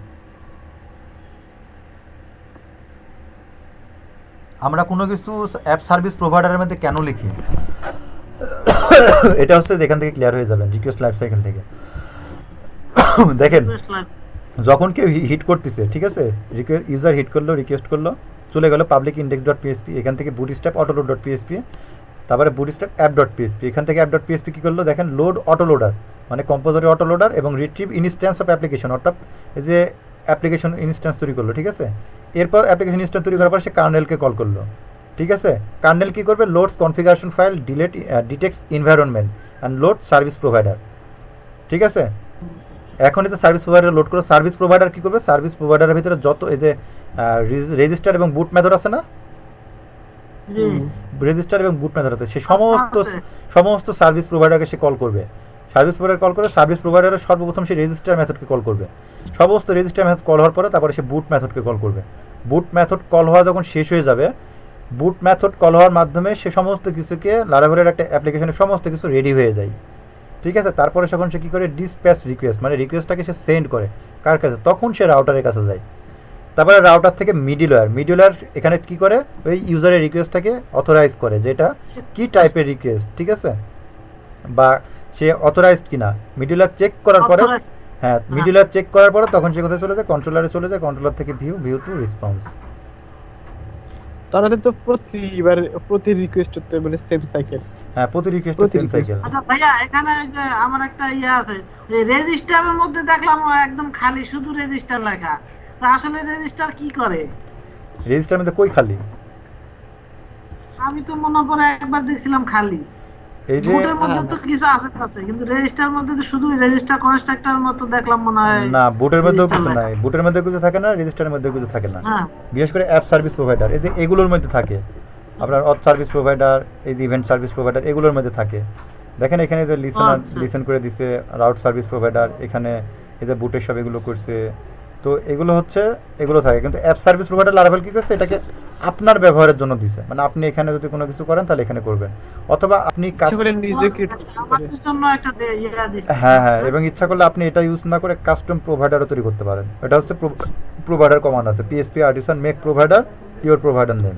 আমরা কোনো কিছু অ্যাপ সার্ভিস প্রোভাইডারের মধ্যে কেন লিখি, এটা হচ্ছে এখান থেকে ক্লিয়ার হয়ে যাবেন রিকোয়েস্ট লাইফ সাইকেল থেকে। দেখেন যখন কেউ হিট করতেছে, ঠিক আছে, ইউজার হিট করলো, রিকোয়েস্ট করলো, চলে গেল পাবলিক ইন্ডেক্স ডট পিএসপি, এখান থেকে বুটস্ট্র্যাপ অটোলোড ডট পিএসপি, তারপরে বুটস্ট্র্যাপ অ্যাপ ডট পিএসপি, এখান থেকে অ্যাপ ডট পিএসপি কী করলো দেখেন, লোড অটোলোডার মানে কম্পোজারি অটোলোডার এবং রিট্রিভ ইনস্ট্যান্স অফ অ্যাপ্লিকেশন, অর্থাৎ এই যে অ্যাপ্লিকেশন ইনস্ট্যান্স তৈরি করলো, ঠিক আছে। এরপর অ্যাপ্লিকেশন ইনস্ট্যান্স তৈরি করার পর সে কার্নেলকে কল করলো, ঠিক আছে। কার্নেল কী করবে, loads configuration file, detects environment and load service provider, ঠিক আছে। এখন এই যে সার্ভিস প্রোভাইডার লোড করো, সার্ভিস প্রোভাইডার কী করবে, সার্ভিস প্রোভাইডারের ভিতরে যত এই যে রেজিস্টার এবং বুট মেথড আছে না, জি রেজিস্টার এবং বুট মেথড আছে, সে আছে। সমস্ত সার্ভিস প্রোভাইডারকে সে কল করবে। সার্ভিস প্রোভাইডার কল করে সার্ভিস প্রোভাইডারের সর্বপ্রথম সে রেজিস্টার মেথডকে কল করবে, সমস্ত রেজিস্টার মেথড কল হওয়ার পরে তারপরে সে বুট মেথডকে কল করবে। বুট মেথড কল হওয়া যখন শেষ হয়ে যাবে, বুট মেথড কল হওয়ার মাধ্যমে সে সমস্ত কিছুকে লারাভেলের একটা অ্যাপ্লিকেশনের সমস্ত কিছু রেডি হয়ে যায়, ঠিক আছে। তারপরে যখন সে কী করে, ডিসপ্যাচ রিকোয়েস্ট মানে রিকোয়েস্টটাকে সে সেন্ড করে কার কাছে, তখন সে রাউটারের কাছে যায়। তারপরে রাউটার থেকে মিডলওয়্যার এখানে কী করে, ওই ইউজারের রিকোয়েস্টটাকে অথরাইজ করে, যেটা কি টাইপের রিকোয়েস্ট, ঠিক আছে, বা সে অথরাইজড কিনা মিডলওয়্যার চেক করার পরে, Authorized। হ্যাঁ মিডলওয়্যার চেক করার পরে তখন সে কোথায় চলে যায়, কন্ট্রোলারে চলে যায়, কন্ট্রোলার থেকে ভিউ টু রেসপন্স। তাহলে তো প্রতি রিকোয়েস্ট হতে মানে সেম সাইকেল। হ্যাঁ প্রতি রিকোয়েস্ট প্রতি সেম request। সাইকেল। আচ্ছা ভাইয়া, এখানে ওই যে আমার একটা ইয়ে আছে, এই রেজিস্টারের মধ্যে দেখলাম ও একদম খালি শুধু রেজিস্টার লেখা, তো আসলে রেজিস্টার কি করে? রেজিস্টার মধ্যে কই খালি, আমি তো মনে পড়ে একবার দেখছিলাম খালি। এই যে বুটের মধ্যে তো কিছু আছে কিন্তু রেজিস্টার মধ্যে তো শুধু রেজিস্টার কনস্ট্রাক্টর মতো দেখলাম মনে হয়। না, বুটের মধ্যেও register কিছু লেখা। নাই, বুটের মধ্যে কিছু থাকে না, রেজিস্টারের মধ্যে কিছু থাকে না। হ্যাঁ বিশেষ করে অ্যাপ সার্ভিস প্রোভাইডার এই যে এগুলোর মধ্যে থাকে, আপনার অথ সার্ভিস প্রোভাইডার, এই যে ইভেন্ট সার্ভিস প্রোভাইডার এগুলোর মধ্যে থাকে। দেখেন এখানে যে আচ্ছা। লিসেন করে দিছে রাউট সার্ভিস প্রোভাইডার, এখানে এই যে বুটের সব এগুলো করছে, তো এগুলো হচ্ছে এগুলো থাকে। কিন্তু অ্যাপ সার্ভিস প্রোভাইডার লারাভেল কী করছে, এটাকে আপনার ব্যবহারের জন্য দিছে, মানে আপনি এখানে যদি কোনো কিছু করেন তাহলে এখানে করবেন, অথবা আপনি কাজ ইচ্ছা করে নিজে ক্রিয়েট করে। আমাদের জন্য একটা ইয়ে দিছে। হ্যাঁ হ্যাঁ, এবং ইচ্ছা করলে আপনি এটা ইউজ না করে কাস্টম প্রোভাইডারও তৈরি করতে পারেন। এটা হচ্ছে প্রোভাইডার কমান্ড আছে, PSP artisan make provider your provider name.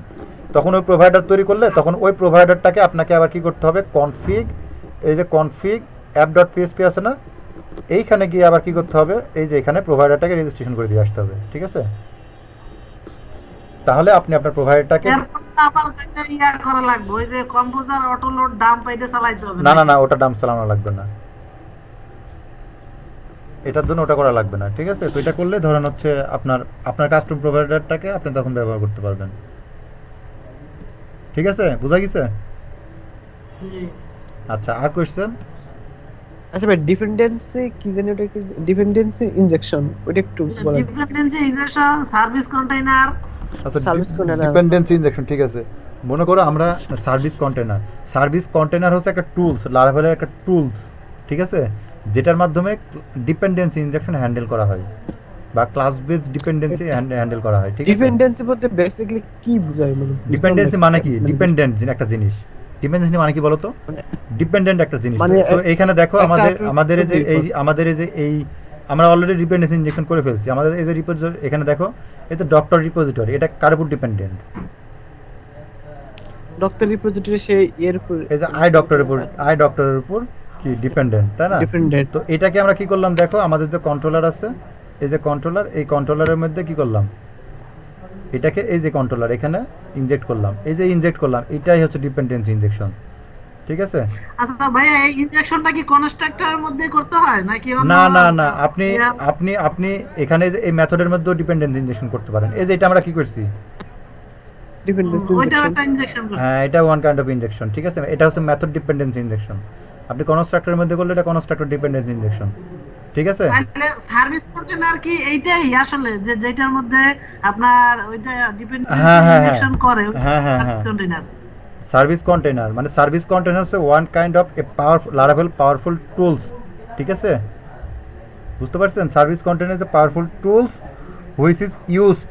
তখন ওই প্রোভাইডার তৈরি করলে তখন ওই প্রোভাইডারটাকে আপনাকে আবার কি করতে হবে, কনফিগ, এই যে কনফিগ অ্যাপ ডট পিএসপি আছে না, এইখানে গিয়ে আবার কি করতে হবে, এই যে এখানে প্রোভাইডারটাকে রেজিস্ট্রেশন করে দিয়ে আসতে হবে, ঠিক আছে। তাহলে আপনি আপনার প্রোভাইডারটাকে, এরপর তো আবার একটা ইয়া করা লাগবে, ওই যে কম্পোজার অটো লোড ডাম্প এটা চালাইতে হবে। না ওটা ডাম্প চালানো লাগবে না, এটার জন্য ওটা করা লাগবে না, ঠিক আছে। তো এটা করলে ধরেন হচ্ছে আপনার কাস্টম প্রোভাইডারটাকে আপনি তখন ব্যবহার করতে পারবেন, ঠিক আছে, বোঝা গেছে। জি। আচ্ছা, আর কোয়েশ্চেন? আচ্ছা ভাই, ডিপেন্ডেন্সি কি জানি, ওটা কি ডিপেন্ডেন্সি ইনজেকশন, ওটা একটু বলেন। Dependency injection, service container. আচ্ছা, Service container। ডিপেন্ডেন্সি ইনজেকশন, ঠিক আছে। মনে করো আমরা সার্ভিস কন্টেনার হচ্ছে একটা টুলস, লারাভেলের একটা টুলস, ঠিক আছে, যেটার মাধ্যমে ডিপেন্ডেন্সি ইনজেকশন হ্যান্ডেল করা হয় বা ক্লাস বেস ডিপেন্ডেন্সি হ্যান্ডেল করা হয়, ঠিক আছে। ডিপেন্ডেন্সি বলতে বেসিক্যালি কি বোঝায় মানে? ডিপেন্ডেন্সি মানে কি, ডিপেন্ডেন্ট একটা জিনিস, ডিপেন্ডেন্সি মানে কি বলতো, ডিপেন্ডেন্ট একটা জিনিস। মানে তো এইখানে দেখো একটা আমাদের এই যে আমরা অলরেডি ডিপেন্ডেন্সি ইনজেকশন করে ফেলছি। আমাদের এই যে এখানে দেখো এই যে ডক্টর রিপোজিটরি, এটা কার উপর ডিপেন্ডেন্ট, ডক্টর রিপোজিটরি সে এর উপর, এই যে আই ডক্টরের উপর কি ডিপেন্ডেন্ট, তাই না? ডিপেন্ডেন্ট। তো এটাকে আমরা কি করলাম দেখো, আমাদের যে কন্ট্রোলার আছে, এই যে কন্ট্রোলার, এই কন্ট্রোলারের মধ্যে কি করলাম, এটাকে এই যে কন্ট্রোলার এখানে ইনজেক্ট করলাম, এই যে ইনজেক্ট করলাম, এটাই হচ্ছে ডিপেন্ডেন্সি ইনজেকশন, ঠিক আছে। আচ্ছা ভাইয়া, এই ইনজেকশনটা কি কনস্ট্রাক্টরের মধ্যে করতে হয় নাকি অন্য? না আপনি এখানে যে এই মেথডের মধ্যেও ডিপেন্ডেন্সি ইনজেকশন করতে পারেন। এই যে এটা আমরা কি করছি, ডিপেন্ডেন্সি ওইটা ইনজেকশন। একটা ইনজেকশন করতে। হ্যাঁ এটা ওয়ান কাইন্ড অফ ইনজেকশন, ঠিক আছে। এটা হচ্ছে মেথড ডিপেন্ডেন্সি ইনজেকশন। আপনি কনস্ট্রাক্টরের মধ্যে করলে এটা কনস্ট্রাক্টর ডিপেন্ডেন্সি ইনজেকশন, ঠিক আছে। তাহলে সার্ভিস কন্টেইনার কি এইটাই আসলে, যে যেটার মধ্যে আপনার ওইটা ডিপেন্ডেন্সি হ্যাঁ, হ্যাঁ, ইনজেকশন করে, হ্যাঁ, হ্যাঁ, সার্ভিস হ্যাঁ। কন্টেইনার। সার্ভিস কন্টেনার মানে সার্ভিস কন্টেনার হচ্ছে one kind of a powerful tools, ঠিক আছে, বুঝতে পারছেন। Service container is a powerful tools which is used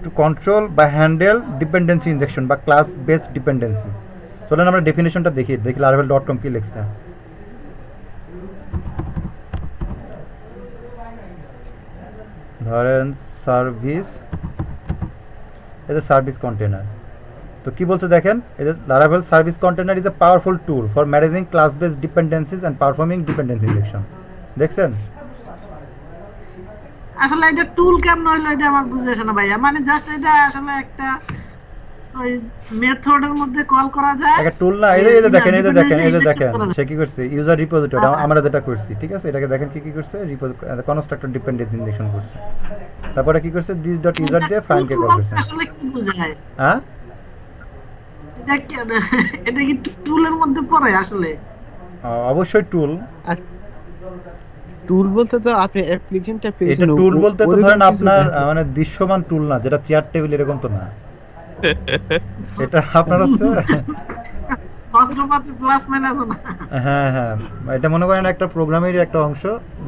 to control বা হ্যান্ডেল ডিপেন্ডেন্সি ইনজেকশন বা ক্লাস বেসড ডিপেন্ডেন্সি। চলেন আমরা ডেফিনেশনটা দেখি laravel.com কি লিখছে। ধরেন সার্ভিস, এটা সার্ভিস কন্টেনার, তো কি বলছে দেখেন, এই যে Laravel service container is a powerful tool for managing class based ডিপেন্ডেন্সিজ and performing dependency injection. দেখছেন? আসলে এটা টুল কেমন হইলো এটা আমার বুঝে আসে না ভাইয়া, মানে জাস্ট এটা আসলে একটা ওই মেথডের মধ্যে কল করা যায়। একটা টুল না, এই যে দেখেন, এই যে দেখেন, এই যে দেখেন করা যায়। সে কি করছে, ইউজার রিপোজিটরি হ্যাঁ। আমরা যেটা করছি, ঠিক আছে, এটাকে দেখেন কি কি করছে, কনস্ট্রাক্টর ডিপেন্ডেন্সি ইনজেকশন করছে, তারপরে কি করছে, দিস ডট ইউজার দিয়ে ফাইলকে কল করছে। আসলে কি বোঝায় হ্যাঁ, এটা কি, এটা কি টুলের মধ্যে পড়ে আসলে? অবশ্যই টুল। আর টুল বলতে তো আপনি অ্যাপ্লিকেশনটা এটা টুল বলতে তো ধরেন আপনার মানে দৃশ্যমান টুল না, যেটা চেয়ার টেবিল এরকম তো না, এটা আপনার হচ্ছে অস্ত্রপাতি প্লাস মাইনাস না। হ্যাঁ হ্যাঁ, এটা মনে করেন একটা প্রোগ্রামেরই একটা অংশ,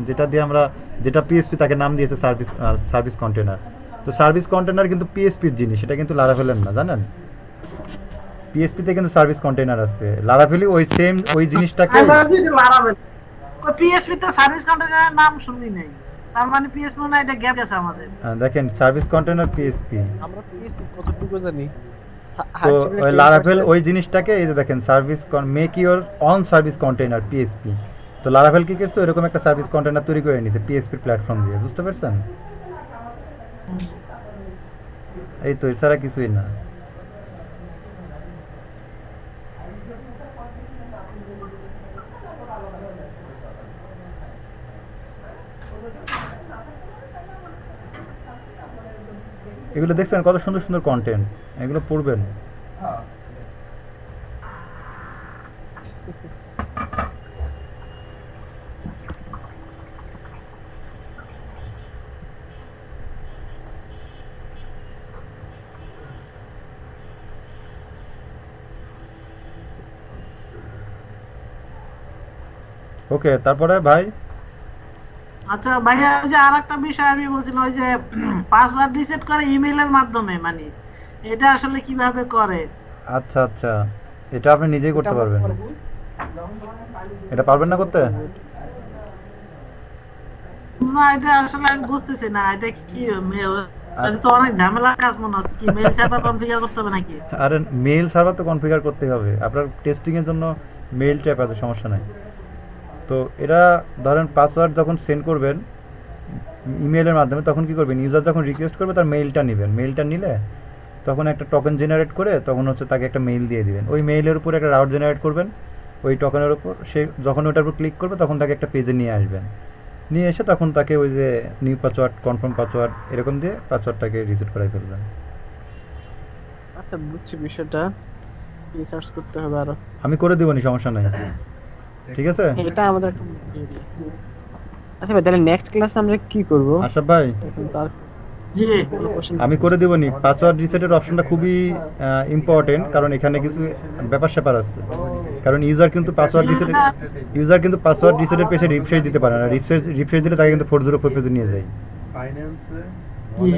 যেটা দিয়ে আমরা, যেটা পিএসপি তাকে নাম দিয়েছে সার্ভিস কন্টেনার। তো সার্ভিস কন্টেনার কিন্তু পিএসপির জিনিস, এটা কিন্তু লারাভেলের না, জানেন? পিএসপিতে কিন্তু সার্ভিস কন্টেনার আছে, লারাভেলি ওই সেম ওই জিনিসটাকে। আমি ভাবছি এটা লারাভেল। ওই পিএসপি তে সার্ভিস কন্টেনারের নাম শুনি নাই, তার মানে পিএসপি না, এটা গ্যাপ আছে আমাদের। দেখেন সার্ভিস কন্টেনার পিএসপি, আমরা পিএসপি কতটুকু জানি। তো ওই লারাভেল ওই জিনিসটাকে, এই যে দেখেন service make your on service container PSP, তো লারাভেল কি করছে, এরকম একটা সার্ভিস কন্টেনার তৈরি করে নিয়েছে পিএসপির প্ল্যাটফর্ম দিয়ে, বুঝতে পারছেন? এই তো, এছাড়া কিছুই না। এগুলো দেখছেন কত সুন্দর সুন্দর কন্টেন্ট, এগুলো পড়বেন। ওকে, তারপরে ভাই আচ্ছা ভাইয়া, ওই যে আরেকটা বিষয় আমি বলছিলাম, ওই যে পাসওয়ার্ড রিসেট করে ইমেইলের মাধ্যমে, মানে এটা আসলে কিভাবে করে? আচ্ছা আচ্ছা, এটা আপনি নিজেই করতে পারবেন, এটা পারবেন না করতে? না, এটা আসলে আমি বুঝতেছি না, এটা কি এটা তো অনেক ঝামেলার কাজ মনে হচ্ছে। কি মেইল সার্ভার কনফিগার করতে হবে নাকি? আরে মেইল সার্ভার তো কনফিগার করতে হবে, আপনার টেস্টিং এর জন্য মেইল ট্যাপ আছে, সমস্যা নাই। তো এটা ধরেন পাসওয়ার্ড যখন সেন্ড করবেন ইমেলের মাধ্যমে, তখন কি করবেন, ইউজার যখন রিকোয়েস্ট করবে তার মেইলটা নেবেন, মেইলটা নিলে তখন একটা টোকেন জেনারেট করে তখন হচ্ছে তাকে একটা মেইল দিয়ে দিবেন, ওই মেইলের উপর একটা রাউট জেনারেট করবেন ওই টোকেনের উপর, সে যখন ওটার উপর ক্লিক করবে তখন তাকে একটা পেজে নিয়ে আসবেন, নিয়ে এসে তখন তাকে ওই যে নিউ পাসওয়ার্ড, কনফার্ম পাসওয়ার্ড এরকম দিয়ে পাসওয়ার্ডটাকে রিসেট করাই ফেলবেন। আচ্ছা, বুঝছি বিষয়টা, রিসার্চ করতে হবে আরো। আমি করে দেবনি, সমস্যা নাই, ঠিক আছে? এটা আমাদের একটা বুঝতে হবে। আচ্ছা ভাই, তাহলে নেক্সট ক্লাসে আমরা কি করব? আশরাফ ভাই, এখন তার জি, আমি করে দেবনি, পাসওয়ার্ড রিসেটের অপশনটা খুবই ইম্পর্টেন্ট, কারণ এখানে কিছু ব্যাপার স্যাপার আছে, কারণ ইউজার কিন্তু পাসওয়ার্ড রিসেটের পেজে রিফ্রেশ দিতে পারে না, রিফ্রেশ দিলে তাকে কিন্তু 404 পেজে নিয়ে যায়, জি।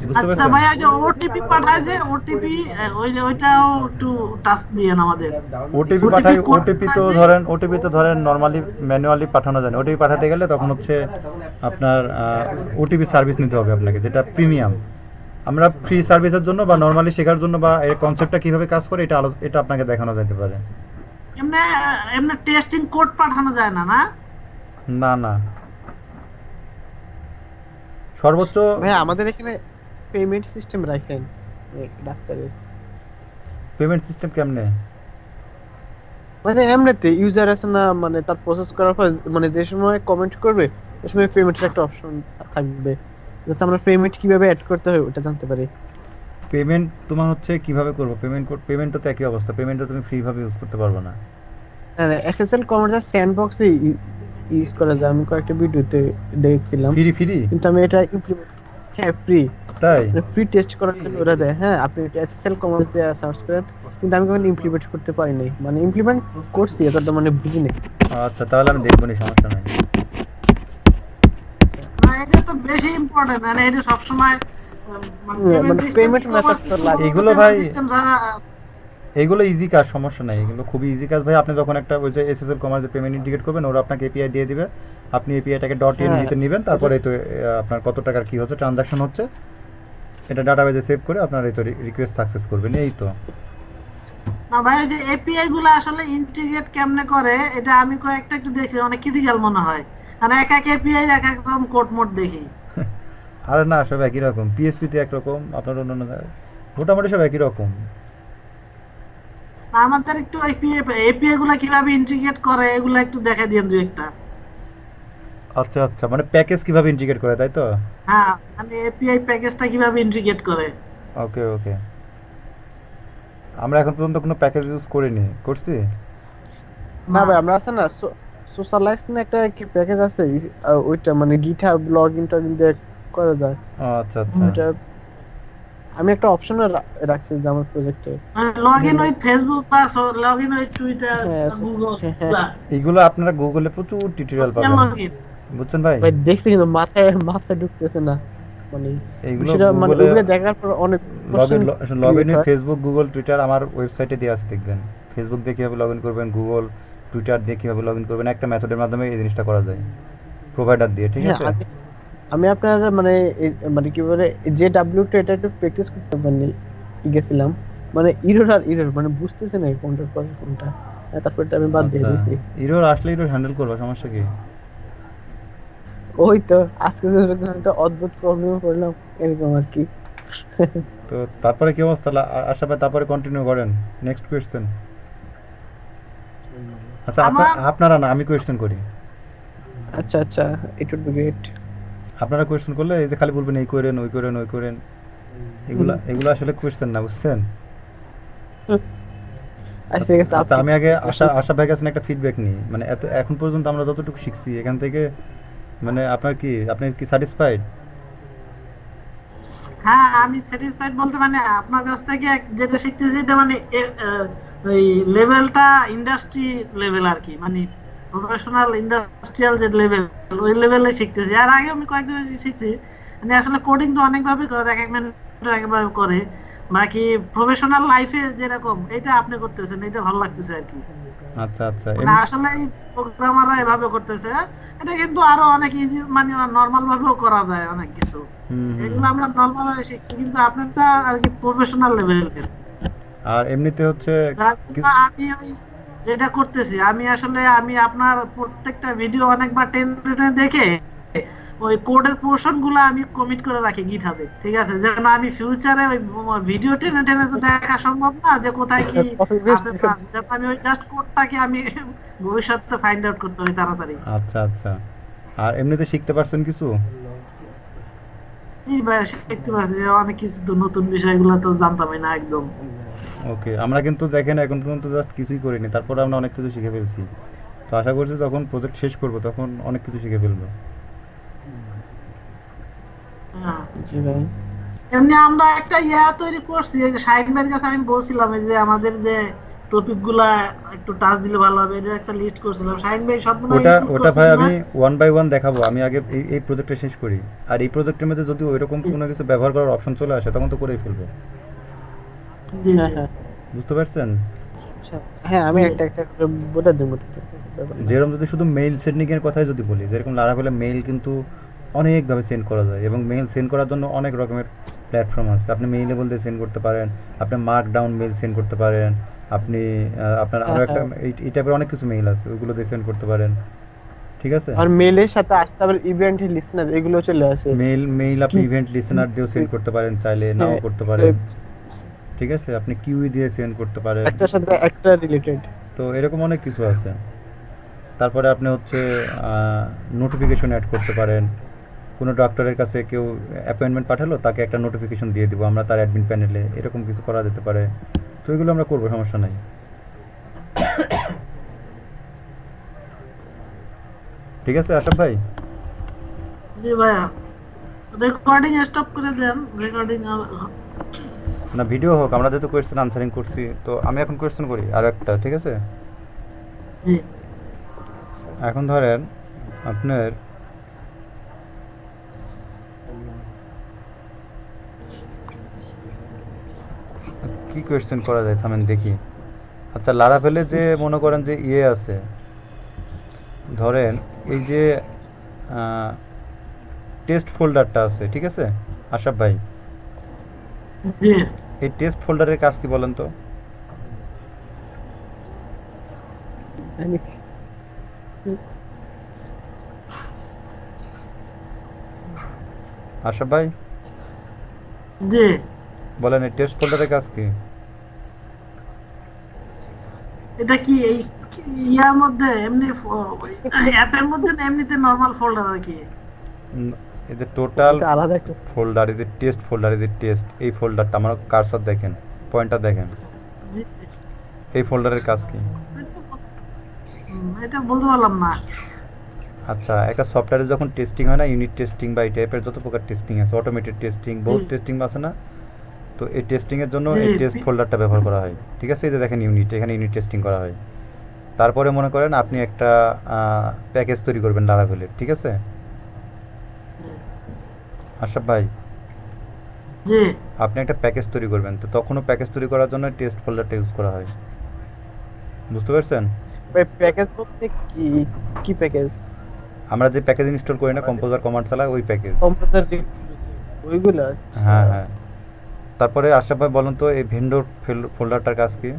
বুঝতে আচ্ছা পারছেন? ভাইয়া, যে ওটিপি পাঠায়, যে ওটিপি, ওইটাও একটু টাচ দিয়েন আমাদের। ওটিপি পাঠাই, ওটিপি তো ধরেন নরমালি ম্যানুয়ালি পাঠানো যায় না, ওটিপি পাঠাতে গেলে তখন হচ্ছে আপনার ওটিপি সার্ভিস নিতে হবে আপনাকে, যেটা প্রিমিয়াম। আমরা ফ্রি সার্ভিসের জন্য বা নরমালি শেখার জন্য বা এর কনসেপ্টটা কিভাবে কাজ করে এটা আপনাকে দেখানো যেতে পারে। এমনি এমনি টেস্টিং কোড পাঠানো যায় না, না? না না, সর্বোচ্চ ভাই আমাদের এখানে পেমেন্ট সিস্টেম রাখেন ডাক্তারের, পেমেন্ট সিস্টেম কেমনে? মানে এমনিতে ইউজার আছে না, মানে তার প্রসেস করার পর মানে যে সময় কমেন্ট করবে ওই সময় পেমেন্টের একটা অপশন থাকবে, যাতে আমরা পেমেন্ট কিভাবে অ্যাড করতে হয় ওটা জানতে পারি। পেমেন্ট তোমার হচ্ছে কিভাবে করবো, পেমেন্টও তো একই অবস্থা, পেমেন্টও তুমি ফ্রি ভাবে ইউজ করতে পারবে না। হ্যাঁ, এসএসএল কমান্ডার স্যান্ডবক্সে ইউজ করা যায়, আমি কয়েকটা ভিডিওতে দেখছিলাম, ফ্রি কিন্তু আমি এটা ইমপ্লিমেন্ট, হ্যাঁ ফ্রি, তাই? ফ্রি টেস্ট করার জন্য ওরা দেয়। হ্যাঁ, আপনি এসএসএল কমান্ড দিয়ে সার্চ করেন, কিন্তু আমি কখনো ইমপ্লিমেন্ট করতে পারি নাই, মানে ইমপ্লিমেন্ট করছি এতটা মানে বুঝি নাই। আচ্ছা, তাহলে আমি দেখবো নি, সমস্যা নাই। না, এটা তো বেশি ইম্পর্টেন্ট, মানে এটা সবসময় মানে পেমেন্ট মেথড তো লাগে। এগুলো ভাই, এইগুলো ইজি কাজ, সমস্যা নাই, এগুলো খুবই ইজি কাজ ভাই। আপনি যখন একটা ওই যে এসএসএল কমার্সে পেমেন্ট ইন্ডিকেট করবেন, ওরা আপনাকে এপিআই দিয়ে দিবে, আপনি এপিআইটাকে .env তে নেবেন, তারপরে তো আপনার কত টাকার কি হচ্ছে ট্রানজাকশন হচ্ছে এটা ডাটাবেজে সেভ করে আপনার এই তো রিকোয়েস্ট সাকসেস করবেন, এই তো। না ভাই, যে এপিআই গুলো আসলে ইন্টিগ্রেট কেমনে করে, এটা আমি কয়েকটা একটু দেখছি, অনেক ক্রিটিক্যাল মনে হয়, মানে এক এক এপিআই এক এক রকম কোড মোড দেখি। আরে না, সব একই রকম। পিএসপি তে একরকম, আপনার অন্যান্য মোটামুটি সব একই রকম। আমাদের একটু এপিআই গুলা কিভাবে ইন্টিগ্রেট করে এগুলা একটু দেখা দিন দু একটা। আচ্ছা আচ্ছা, মানে প্যাকেজ কিভাবে ইন্টিগ্রেট করে, তাই তো? হ্যাঁ, মানে এপিআই প্যাকেজটা কিভাবে ইন্টিগ্রেট করে। ওকে ওকে। আমরা এখন পর্যন্ত কোনো প্যাকেজ ইউজ করিনি, করছি? না না, ভাই, আমরা আছে না সোশ্যালাইজ না একটা কি প্যাকেজ আছে, ওইটা মানে গিটহাব লগইন টগইন দিয়ে করা যায়। ও আচ্ছা আচ্ছা। ওইটা আমি একটা অপশন রাখছি যে আমার প্রজেক্টে। লগ ইন উইথ ফেসবুক বা লগ ইন উইথ টুইটার, হ্যাঁ গুগল, হ্যাঁ এগুলো আপনারা গুগলে প্রচুর টিউটোরিয়াল সোশ্যাল পাবেন, লগ ইন। বুঝছেন ভাই? ভাই, দেখছি কিন্তু মাথায় মাথায় ঢুকতেছে না, মানে এইগুলো বিষয়টা মানে গুগলে ওগুলো দেখার পর অনেক log question in log in create হয়। ফেসবুক, গুগল, টুইটার আমার ওয়েবসাইটে দেওয়া আছে, দেখবেন। ফেসবুক দিয়ে কীভাবে লগ ইন করবেন, গুগল টুইটার দিয়ে কীভাবে লগ ইন করবেন, একটা মেথডের মাধ্যমে এই জিনিসটা করা যায়, প্রোভাইডার দিয়ে, ঠিক হ্যাঁ, আছে? আমি আমি আপনার মানে মানে কি বলে যে ডাব্লিউটা এটা একটু প্র্যাকটিস করতে পারিনি, গেছিলাম মানে ইরর আর ইরর মানে বুঝতেছে না কোনটার পর কোনটা। তারপর আমি বাদ দিয়ে আচ্ছা, দিয়েছি। ইরোর আসলে ইরোর হ্যান্ডেল করবা, সমস্যা কি? ওই তো আজকে যে এরকম একটা অদ্ভুত প্রবলেমে পড়লাম, এরকম আর কি। তো তারপরে কি অবস্থা, আশা ভাই? তারপরে কন্টিনিউ করেন, নেক্সট কোয়েশ্চেন। আচ্ছা, আমার আপনারা না, আমি কোয়েশ্চেন করি। আচ্ছা আচ্ছা, ইট উড বি গ্রেট। আপনারা কোয়েশ্চেন করলে এই যে খালি বলবেন এই করেন ওই করেন ওই করেন, এগুলা এগুলো আসলে কোয়েশ্চেন না, বুঝছেন? আচ্ছা ঠিক আছে, আচ্ছা, আপনি আমি আগে প্রশ্ন। আশা ভাইয়ের কাছে একটা ফিডব্যাক নিই, মানে এখন পর্যন্ত আমরা যতটুকু শিখছি এখান থেকে, মানে আপনি কি স্যাটিসফাইড? হ্যাঁ, আমি স্যাটিসফাইড বলতে মানে আপনার কাছ থেকে যেটা শিখতেছি এটা মানে ওই লেভেলটা ইন্ডাস্ট্রি লেভেল আর কি, মানে প্রফেশনাল ইন্ডাস্ট্রিয়াল যে লেভেল, ওই লেভেলে শিখতেছি। আর আগে আমি কয়েকদিন শিখছি, মানে আসলে কোডিং তো অনেক ভাবে করে, এক এক মিনিট একভাবে করে, বাকি প্রফেশনাল লাইফে যেরকম এটা আপনি করতেছেন, এটা ভালো লাগতেছে আর কি। আচ্ছা আচ্ছা, মানে আসলে প্রোগ্রামাররা এভাবে করতেছে, এটা কিন্তু আরো অনেক ইজি, মানে নর্মাল ভাবেও করা যায় অনেক কিছু। হুম হুম। এগুলো আমরা নর্মাল ভাবে শিখছি, কিন্তু আপনারটা আর কি প্রফেশনাল লেভেলের। আর এমনিতে হচ্ছে যার জন্য কিছু। আমি ওই যেটা করতেছি, আমি আসলে আমি আপনার প্রত্যেকটা ভিডিও অনেকবার টেনে টেনে দেখে ওই কোডের পোর্শন গুলো আমি কমিট করে রাখি গিটহাবে, ঠিক আছে, যেন আমি ফিউচারে ওই ভিডিও টেনে টেনে তো দেখা সম্ভব না যে কোথায় কি কপি পেস্ট। আছে না আছে, যেন আমি ওই জাস্ট কোডটাকে আমি ভবিষ্যতে ফাইন্ড আউট করতে পারি তাড়াতাড়ি। আচ্ছা আচ্ছা, আর এমনিতে শিখতে পারছেন কিছু? জি ভাই, শিখতে পারছি যে অনেক কিছু, তো নতুন বিষয়গুলো তো জানতামই না একদম। ওকে, আমরা কিন্তু দেখেন এখন পর্যন্ত জাস্ট কিছুই করিনি, তারপরে আমরা অনেক কিছু শিখে ফেলছি। তো আশা করছি যখন প্রজেক্ট শেষ করব তখন অনেক কিছু শিখে ফেলবো। হ্যাঁ, জি ভাই। এমনি আমরা একটা তৈরি করছি, এই যে শাহিন ভাইয়ের কাছে আমি বলছিলাম এই যে আমাদের যে টপিক গুলা একটু টাচ দিলে ভালো হবে, এটা একটা লিস্ট করছিলাম, শাহিন ভাই সবগুলো ওটা ইনপুট ওটা ভাই করছেন না? আমি ওয়ান বাই ওয়ান দেখাবো, আমি আগে এই প্রজেক্টটা শেষ করি। আর এই প্রজেক্টের মধ্যে যদি ওইরকম কোনো কিছু ব্যবহার করার অপশন চলে আসে তখন তো করেই ফেলবো, জি হ্যাঁ জি হ্যাঁ বুঝতে পারছেন? আচ্ছা, হ্যাঁ আমি একটা একটা করে বলে দেবো, ব্যাপার না। যেরকম যদি শুধু মেইল সেন্ডিংয়ের কথাই যদি বলি, যেরকম লারাভেলে মেইল কিন্তু অনেকভাবে সেন্ড করা যায়, এবং মেইল সেন্ড করার জন্য অনেক রকমের প্ল্যাটফর্ম আছে। আপনি মেইলে বলতে সেন্ড করতে পারেন, আপনি মার্ক ডাউন মেইল সেন্ড করতে পারেন, আপনি আপনার আরও হ্যাঁ একটা হ্যাঁ, এই টাইপের অনেক কিছু মেইল আছে, ওইগুলো দিয়ে সেন্ড করতে পারেন, ঠিক আছে? আর মেলের সাথে আসতে আবার ইভেন্ট লিসনার এগুলো চলে আসে। মেইল আপনি কি ইভেন্ট লিসেনার দিয়েও সেন্ড করতে পারেন, চাইলে নাও হ্যাঁ, করতে পারেন, ঠিক আছে? আপনি কিউই দিয়ে সেন্ড করতে পারেন। একটার সাথে একটা রিলেটেড। তো এরকম অনেক কিছু আছে। তারপরে আপনি হচ্ছে নোটিফিকেশন অ্যাড করতে পারেন। কোনো ডক্টরের কাছে কেউ অ্যাপয়েন্টমেন্ট পাঠালো, তাকে একটা নোটিফিকেশন দিয়ে দিব আমরা তার অ্যাডমিন প্যানেলে, এরকম কিছু করা যেতে পারে। তো এগুলো আমরা করবো, সমস্যা নাই, ঠিক আছে আশরাফ ভাই? জি ভাইয়া, রেকর্ডিং স্টপ করে দেন, রেকর্ডিং। না, ভিডিও হোক, আমরা যেহেতু কোয়েশ্চেন আনসারিং করছি, তো আমি এখন কোয়েশ্চেন করি আর একটা, ঠিক আছে? জি এখন ধরেন আপনার কি কোয়েশ্চেন করা যায়, থামেন দেখি। আচ্ছা, লারাভেলে যে মনে করেন যে ইয়ে আছে, ধরেন এই যে টেস্ট ফোল্ডারটা আছে, ঠিক আছে আশরাফ ভাই? জি এই টেস্ট ফোল্ডারের কাজ কি বলেন তো? আশরাফ ভাই জি বলেন এই টেস্ট ফোল্ডারের কাজ কি? এটা কি এই ইয়ার মধ্যে এমনি অ্যাপের মধ্যে না এমনিতে নরমাল ফোল্ডার আর কি? এই যে টোটাল এটা আলাদা একটা ফোল্ডার, এই যে টেস্ট ফোল্ডার, এই যে টেস্ট, এই ফোল্ডারটা আমার কার্সর দেখেন, পয়েন্টার দেখেন, জি এই ফোল্ডারের কাজ কি? এটা বলতে পারলাম না। আচ্ছা, একটা সফটওয়্যারে যখন টেস্টিং হয় না, ইউনিট টেস্টিং বা এই টাইপের যত প্রকার টেস্টিং আছে, অটোমেটেড টেস্টিং, বহুত জি টেস্টিং আছে না, তো এই টেস্টিংয়ের জন্য জি এই টেস্ট ফোল্ডারটা ব্যবহার করা হয়। ঠিক আছে, এই যে দেখেন ইউনিট, এখানে ইউনিট টেস্টিং করা হয়। তারপরে মনে করেন আপনি একটা প্যাকেজ তৈরি করবেন লারাভেলের, ঠিক আছে আশরাফ ভাই, জি আপনি একটা প্যাকেজ তৈরি করবেন, তো তখনও প্যাকেজ তৈরি করার জন্য টেস্ট ফোল্ডারটা ইউজ করা হয়। বুঝতে পারছেন? প্যাকেজ বলতে কি কি প্যাকেজ? আমরা যে প্যাকেজ ইনস্টল করি না, কম্পোজার কমান্ড চালাই, ওই প্যাকেজ। কম্পিউটার ওইগুলো? আচ্ছা। হ্যাঁ হ্যাঁ। তারপরে আশরাফ ভাই বলুন তো এই ভেন্ডর ফোল্ডারটার কাজ কি?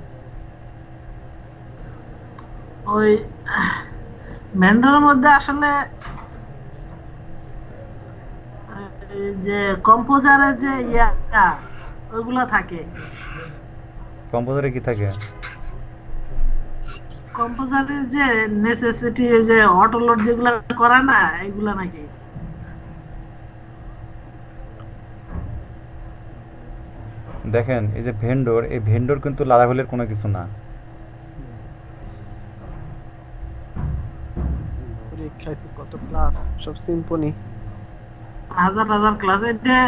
ওই ভেন্ডরের মধ্যে আসলে এই যে কম্পোজারের যে ইয়া ওইগুলা থাকে। কম্পোজারে কি থাকে? কম্পোজারের যে নেসেসিটি যে অটো লোড যেগুলা করে না এগুলা নাকি? দেখেন এই যে ভেন্ডর, এই ভেন্ডর কিন্তু লারাভেলের কোনো কিছু না। পরীক্ষায় কত ক্লাস, সব সিম্ফনি। হাজার হাজার ক্লাস এটা।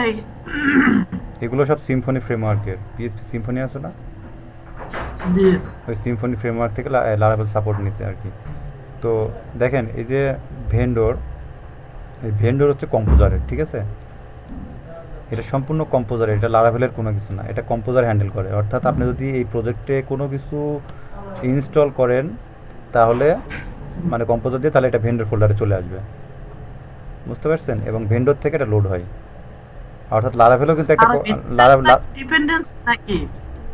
এগুলো সব সিম্ফনি ফ্রেমওয়ার্কের, পিএইচপি সিম্ফনি আছে না, জি ওই সিম্ফনি ফ্রেমওয়ার্ক থেকে লারাভেল সাপোর্ট নিছে আর কি। তো দেখেন এই যে ভেন্ডর, এই ভেন্ডর হচ্ছে কম্পোজারের, ঠিক আছে, এটা সম্পূর্ণ কম্পোজারের, এটা লারাভেলের কোনো কিছু না, এটা কম্পোজার হ্যান্ডেল করে। অর্থাৎ আপনি যদি এই প্রজেক্টে কোনো কিছু ইনস্টল করেন তাহলে মানে কম্পোজার দিয়ে, তাহলে এটা ভেন্ডর ফোল্ডারে চলে আসবে। বুঝতে পারছেন? এবং ভেন্ডর থেকে এটা লোড হয়। অর্থাৎ লারাভেলও কিন্তু একটা ডিপেন্ডেন্স নাকি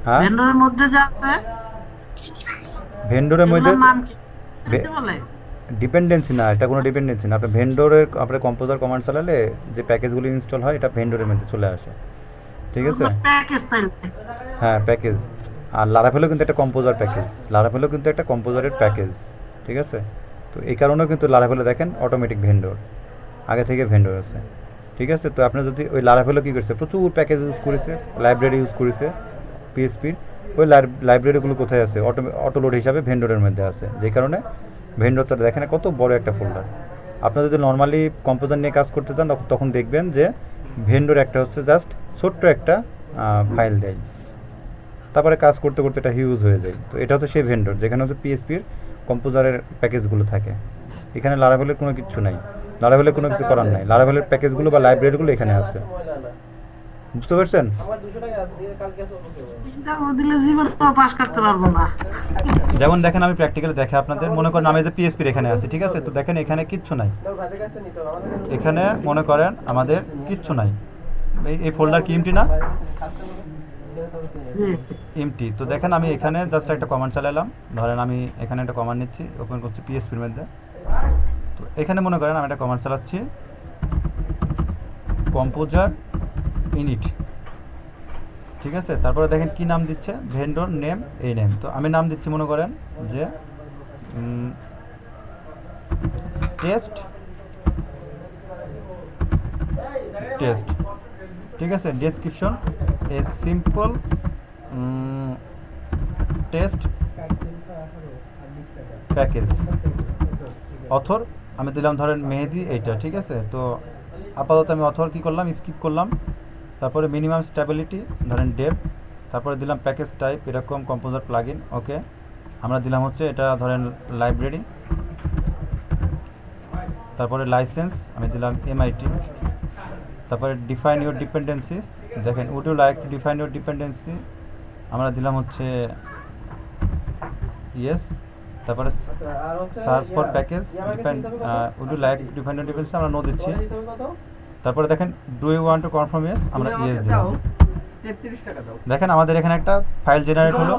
হ্যাঁ, ভেন্ডরের মধ্যে যা আছে ভেন্ডরের মধ্যে এগুলোর নাম কি আছে বলে? ডিপেন্ডেন্সি না, এটা কোনো ডিপেন্ডেন্সি না। আপনি ভেন্ডরের আপনি কম্পোজার কমান্ড চালালে যে প্যাকেজগুলো ইনস্টল হয় এটা ভেন্ডরের মধ্যে চলে আসে, ঠিক আছে? প্যাকেজ তাইলে। হ্যাঁ প্যাকেজ। আর লারাভেলও কিন্তু একটা কম্পোজার প্যাকেজ, লারাভেলও কিন্তু একটা কম্পোজারের প্যাকেজ, ঠিক আছে? তো এই কারণেও কিন্তু লারাভেলে দেখেন অটোমেটিক ভেন্ডর, আগে থেকে ভেন্ডর আছে, ঠিক আছে? তো আপনি যদি ওই লারাভেলও কী করেছে, প্রচুর প্যাকেজ ইউজ করেছে, লাইব্রেরি ইউজ করেছে পিএসপির, ওই লাইব্রেরিগুলো কোথায় আছে? অটো লোড হিসাবে ভেন্ডরের মধ্যে আছে, যে কারণে ভেন্ডরটা দেখেন কত বড় একটা ফোল্ডার। আপনারা যদি নর্মালি কম্পোজার নিয়ে কাজ করতে চান তখন দেখবেন যে ভেন্ডর একটা হচ্ছে জাস্ট ছোট্ট একটা ফাইল দেয়, তারপরে কাজ করতে করতে এটা হিউজ হয়ে যায়। তো এটা হচ্ছে সেই ভেন্ডর যেখানে হচ্ছে পিএসপির কম্পোজারের প্যাকেজগুলো থাকে। এখানে লারাভেলের কোনো কিছু নাই, লারাভেলের কোনো কিছু করার নাই, লারাভেলের প্যাকেজগুলো বা লাইব্রেরিগুলো এখানে আছে। বুঝতে পারছেন? ইন্টারভিউ দিলে জীবন পাস করতে পারবো না। যেমন দেখেন আমি প্র্যাকটিক্যালি দেখে আপনাদের, মনে করেন আমি যে পিএসপির এখানে আছি, ঠিক আছে? তো দেখেন এখানে কিচ্ছু নাই, এখানে মনে করেন আমাদের কিচ্ছু নাই, এই ফোল্ডার কি এমটি না? জি এমটি। তো দেখেন আমি এখানে জাস্ট একটা কমান্ড চালালাম, ধরেন আমি এখানে একটা কমান্ড নিচ্ছি, ওপেন করছি পিএসপির মধ্যে। তো এখানে মনে করেন আমি একটা কমান্ড চালাচ্ছি কম্পোজার ইনিট, ঠিক আছে? তারপরে দেখেন কি নাম দিচ্ছে, ভেন্ডর নেম, এই নেম। তো আমি নাম দিচ্ছি মনে করেন যে টেস্ট টেস্ট, ঠিক আছে? Description a simple test package. Author আমি দিলাম ধরেন মেহেদি, এইটা, ঠিক আছে? তো আপাতত আমি অথর কি করলাম, স্কিপ করলাম। তারপরে মিনিমাম স্টেবিলিটি ধরেন ডেপ, তারপরে দিলাম প্যাকেজ টাইপ এরকম কম্পোজার প্লাগইন, ওকে। আমরা দিলাম হচ্ছে এটা ধরেন লাইব্রেরি, তারপরে লাইসেন্স আমি দিলাম এমআইটি, তারপরে ডিফাইন ইউর ডিপেন্ডেন্সিস, দেখেন would you like to define your dependency, আমরা দিলাম হচ্ছে ইয়েস। তারপরে search for package depend, would you like to define your dependency, আমরা নো দিচ্ছি। তারপরে দেখেন do you want to confirm yes, আমরা ইয়েস দিলাম। দেখেন আমাদের এখানে একটা ফাইল জেনারেট হলো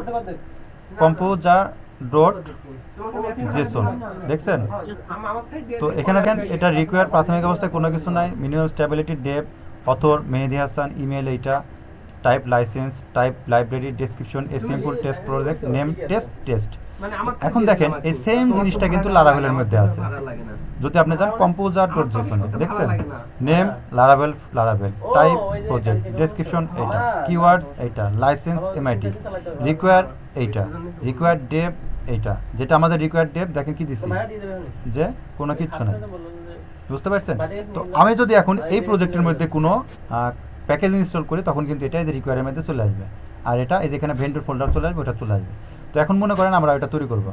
কম্পোজার ডট জেসন, দেখছেন? তো এখানে দেখেন এটা রিকোয়ার প্রাথমিক অবস্থায় কোনো কিছু নাই, minimum stability dep author Mehedi Hasan, email এইটা, type licence, type library, description, a simple test project, name test. এখন দেখেন এই সেম জিনিসটা কিন্তু লারাভেলের মধ্যে আছে। যদি আপনি যান কম্পোজার ডট জেসন, দেখছেন name Laravel, type project, description এইটা, কিওয়ার্ডস এইটা, লাইসেন্স এমআইটি, রিকোয়ার এইটা, রিকোয়ার ডেভ এইটা, যেটা আমাদের রিকোয়ার ডেভ দেখেন কি দিছি যে কোনো কিচ্ছু নাই, বুঝতে পারছেন? তো আমি যদি এখন এই প্রজেক্টের মধ্যে কোনো প্যাকেজ ইনস্টল করি তখন কিন্তু এটা এই যে রিকোয়ারের মধ্যে চলে আসবে, আর এটা এই যেখানে ভেন্ডর ফোল্ডার চলে আসবে ওটা চলে আসবে। তো এখন মনে করেন আমরা এটা তৈরি করব,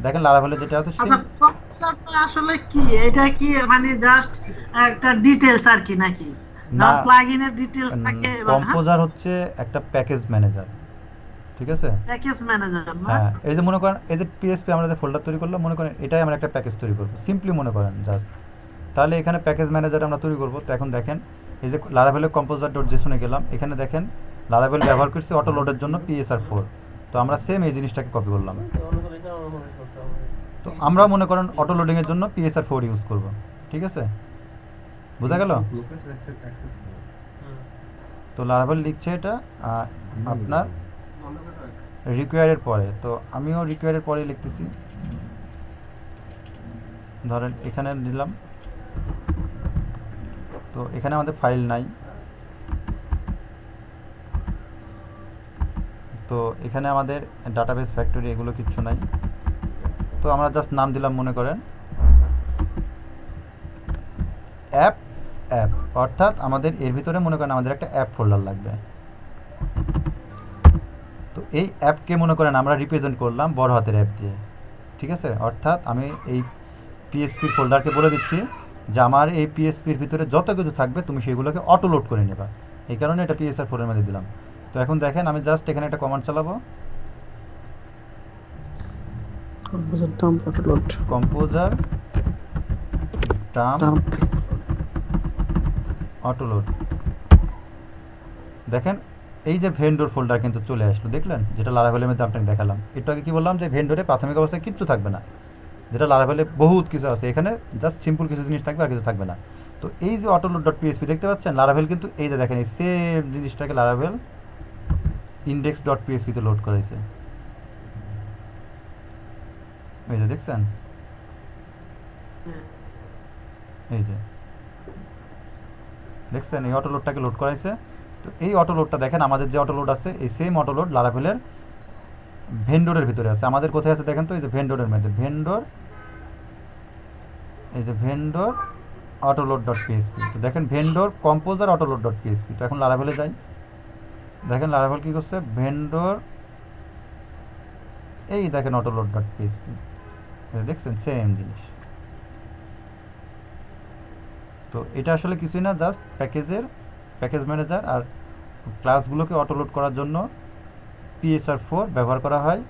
দেখেন লারাভেলে যেটা আছে আচ্ছা, কম্পোজারটা আসলে কি? এটা কি মানে জাস্ট একটা ডিটেইলস আর কি নাকি? না, না, প্লাগইনের ডিটেইলস থাকে এবং কম্পোজার হচ্ছে একটা প্যাকেজ ম্যানেজার, ঠিক আছে? প্যাকেজ ম্যানেজার না? হ্যাঁ, এই যে মনে করেন এই যে পিএসপি আমরা যে ফোল্ডার তৈরি করলাম, মনে করেন এটাই আমরা একটা প্যাকেজ তৈরি করব, সিম্পলি মনে করেন জাস্ট। তাহলে এখানে প্যাকেজ ম্যানেজার আমরা তৈরি করব। তো এখন দেখেন এই যে লারাভেলের কম্পোজার ডট জেসনে গেলাম, এখানে দেখেন লারাভেল ব্যবহার করছি অটো লোডের জন্য PSR4। তো আমরা সেম এই জিনিসটাকে কপি করলাম। তো আমরা মনে করেন অটো লোডিংয়ের জন্য PSR4 ইউজ করব, ঠিক আছে? বোঝা গেল? তো লারাভেল লিখছে এটা আপনার রিকোয়ারের পরে, তো আমিও রিকোয়ারের পরে লিখতেছি। ধরেন এখানে দিলাম, তো এখানে আমাদের ফাইল নাই, তো এখানে আমাদের ডাটাবেস ফ্যাক্টরি এগুলো কিচ্ছু নাই। তো আমরা জাস্ট নাম দিলাম মনে করেন অ্যাপ, অর্থাৎ আমাদের এর ভিতরে মনে করেন আমাদের একটা অ্যাপ ফোল্ডার লাগবে। তো এই অ্যাপকে মনে করেন আমরা রিপ্রেজেন্ট করলাম বড় হাতের অ্যাপ দিয়ে, ঠিক আছে? অর্থাৎ আমি এই পিএসপির ফোল্ডারকে বলে দিচ্ছি যে আমার এই পিএসপির ভিতরে যত কিছু থাকবে তুমি সেগুলোকে অটো লোড করে নেবা, এই কারণে এটা PSR4 এর মধ্যে দিলাম। তো এখন দেখেন আমি জাস্ট এখানে একটা কমান্ড চালাবো, composer dump upload, composer dump auto load. দেখেন এই যে ভেন্ডর ফোল্ডার কিন্তু চলে আসলো, দেখলেন? যেটা লারাভেলের মধ্যে আপনাকে দেখালাম একটু আগে। কি বললাম যে ভেন্ডরে প্রাথমিক অবস্থায় কিচ্ছু থাকবে না, যেটা লারাভেলে বহুত কিছু আছে, এখানে জাস্ট সিম্পল কিছু জিনিস থাকবে আর কিছু থাকবে না। তো এই যে অটোলোড ডট পিএসপি দেখতে পাচ্ছেন, লারাভেল কিন্তু এই যে দেখেন এই সেম জিনিসটাকে লারাভেল ইন্ডেক্স ডট পিএসপিতে লোড করেছে, এই যে দেখছেন, এই যে দেখছেন এই অটোলোডটাকে লোড করাইছে। তো এই অটোলোডটা দেখেন আমাদের যে অটোলোড আছে এই সেম অটোলোড লারাভেলের ভেন্ডরের ভিতরে আছে। আমাদের কোথায় আছে দেখেন তো, এই যে ভেন্ডরের মধ্যে, ভেন্ডর, এই যে ভেন্ডর অটোলোড ডট পিএসপি। তো দেখেন vendor composer autoload dot PSP. তো এখন লারাভেলে যাই, দেখেন লারাভেল কী করছে, ভেন্ডর এই দেখেন অটোলোড ডট পিএসপি, দেখছেন সেম জিনিস। তো এটা আসলে কিছুই না, জাস্ট প্যাকেজ ম্যানেজার, আর ক্লাসগুলোকে অটোলোড করার জন্য PSR4 ব্যবহার করা হয়।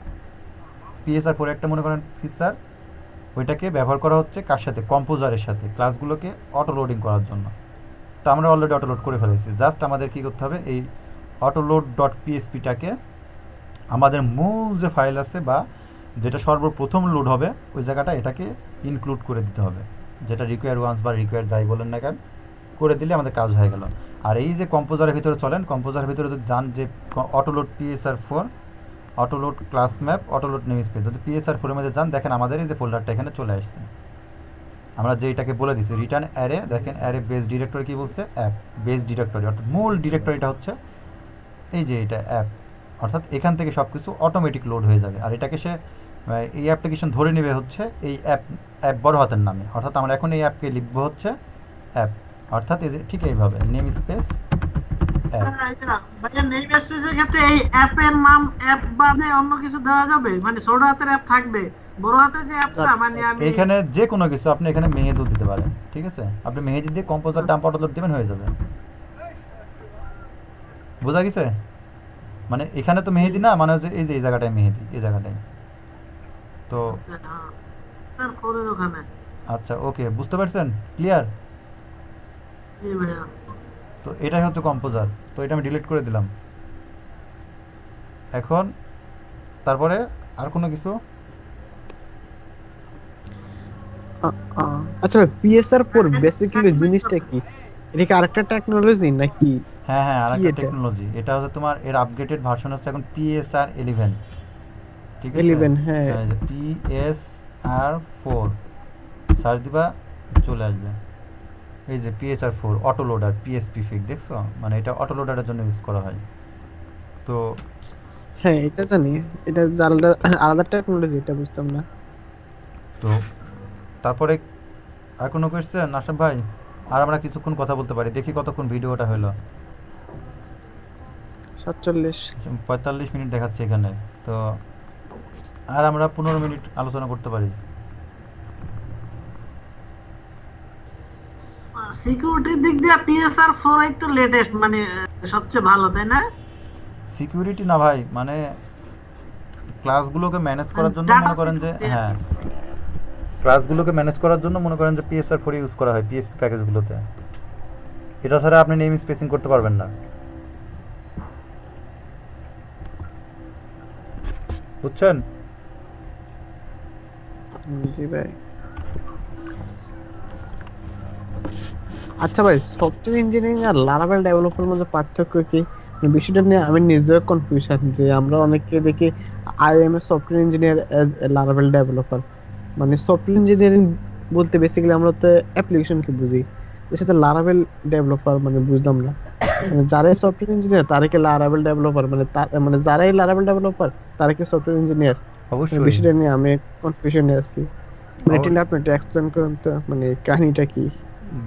PSR4 একটা মনে করেন ফিচার, ওইটাকে ব্যবহার করা হচ্ছে কার সাথে, কম্পোজারের সাথে, ক্লাসগুলোকে অটো লোডিং করার জন্য। তো আমরা অলরেডি অটো লোড করে ফেলেছি, জাস্ট আমাদের কী করতে হবে, এই অটোলোড ডট পিএসপিটাকে আমাদের মূল যে ফাইল আছে বা যেটা সর্বপ্রথম লোড হবে ওই জায়গাটা এটাকে ইনক্লুড করে দিতে হবে, যেটা রিকোয়ার ওয়ান্স বা রিকোয়ার যাই বলেন না কেন, করে দিলে আমাদের কাজ হয়ে গেল। আর এই যে কম্পোজারের ভিতরে চলেন, কম্পোজারের ভিতরে যদি যান যে autoload PSR4, autoload class map, autoload name space, যদি PSR4 এর মধ্যে যান দেখেন আমাদের এই যে ফোল্ডারটা এখানে চলে আসছে। আমরা যেটাকে বলে দিছি রিটার্ন অ্যারে, দেখেন অ্যারে বেস ডিরেক্টরি কি বলছে, অ্যাপ বেস ডিরেক্টরি, অর্থাৎ মূল ডিরেক্টরিটা হচ্ছে এই যে এটা অ্যাপ, অর্থাৎ এখান থেকে সব কিছু অটোমেটিক লোড হয়ে যাবে। আর এটাকে সে এই অ্যাপ্লিকেশন ধরে নেবে হচ্ছে এই অ্যাপ বড় হাতের নামে, অর্থাৎ আমরা এখন এই অ্যাপকে লিখবো হচ্ছে অ্যাপ, অর্থাৎ এই যে ঠিক এইভাবে নেম স্পেস অ্যাপ। ভাইয়া নেম স্পেসের ক্ষেত্রে এই অ্যাপের নাম অ্যাপ বাদে অন্য কিছু দেওয়া যাবে, মানে ছোট হাতের অ্যাপ থাকবে, বড় হাতের যে অ্যাপটা মানে আমি এখানে যে কোনো কিছু আপনি এখানে মেহেদি দিতে পারেন, ঠিক আছে? আপনি মেহেদি দিয়ে কম্পোজার ডাম্প অটোলোড দিবেন, হয়ে যাবে। বোঝা গেছে? মানে এখানে তো মেহেদি না, মানে হচ্ছে এই যে এই জায়গাটায় মেহেদি, এই জায়গাটায়। তো স্যার ফোনের ওখানে। আচ্ছা ওকে, বুঝতে পারছেন? ক্লিয়ার? জি ভাইয়া। তো এটাই হচ্ছে কম্পোজার। তো এটা আমি ডিলিট করে দিলাম। এখন তারপরে আর কোনো কিছু? আচ্ছা PSR4 বেসিক্যালি জিনিসটা কি? এটা কি আরেকটা টেকনোলজি নাকি? হ্যাঁ হ্যাঁ, আর কি একটা এটা? টেকনোলজি, এটা হচ্ছে তোমার এর আপডেটেড ভার্সন হচ্ছে এখন পিএসআর 11। ঠিক আছে, 11, হ্যাঁ। এই যে পিএসআর 4 সার্চ দিবা, চলে আসবে। এই যে পিএসআর 4 অটো লোডার পিএসপি ফিক, দেখছো? মানে এটা অটো লোডারের জন্য ইউজ করা হয়। তো হ্যাঁ, এটা জানি। এটা আলাদা আলাদা টেকনোলজি, এটা বুঝতাম না। তো তারপরে আর কোনো কোয়েশ্চেন আশরাফ ভাই? আর আমরা কিছুক্ষণ কথা বলতে পারি, দেখি কতক্ষণ ভিডিওটা হলো। 47। 45 মিনিট দেখাচ্ছে এখানে। তো আর আমরা 15 মিনিট আলোচনা করতে পারি। সিকিউরিটির দিক দিয়ে PSR 4 এই তো লেটেস্ট, মানে সবচেয়ে ভালো, তাই না? সিকিউরিটি না ভাই, মানে ক্লাসগুলোকে ম্যানেজ করার জন্য ডাটা মনে করেন যে, সিকিউরিটি। হ্যাঁ, ক্লাসগুলোকে ম্যানেজ করার জন্য মনে করেন যে পিএসআর 4 ইউজ করা হয় পিএসপি প্যাকেজগুলোতে। এটা ছাড়া আপনি নেম স্পেসিং করতে পারবেন না, বুঝছেন? জি ভাই। আচ্ছা ভাই, সফটওয়্যার ইঞ্জিনিয়ারিং আর লারাভেল ডেভেলপার মধ্যে পার্থক্য কি? মানে বিষয়টা নিয়ে আমি নিজেও কনফিউশন, যে আমরা অনেককে দেখি I am a software engineer as Laravel developer. মানে সফটওয়্যার ইঞ্জিনিয়ারিং বলতে বেসিক্যালি আমরা তো অ্যাপ্লিকেশন কি বুঝি, এর সাথে লারাভেল ডেভেলপার মানে বুঝলাম না। মানে যারাই সফটওয়্যার ইঞ্জিনিয়ার তারা কি লারাভেল ডেভেলপার, মানে মানে যারাই লারাভেল ডেভেলপার তারা কি সফটওয়্যার ইঞ্জিনিয়ার? মানে অবশ্যই। বিষয়টা নিয়ে আমি কনফিউশনে আছি। মানে এটা অবশ্য নিয়ে আপনি একটু এক্সপ্লেন করুন তো, মানে কাহিনীটা কি?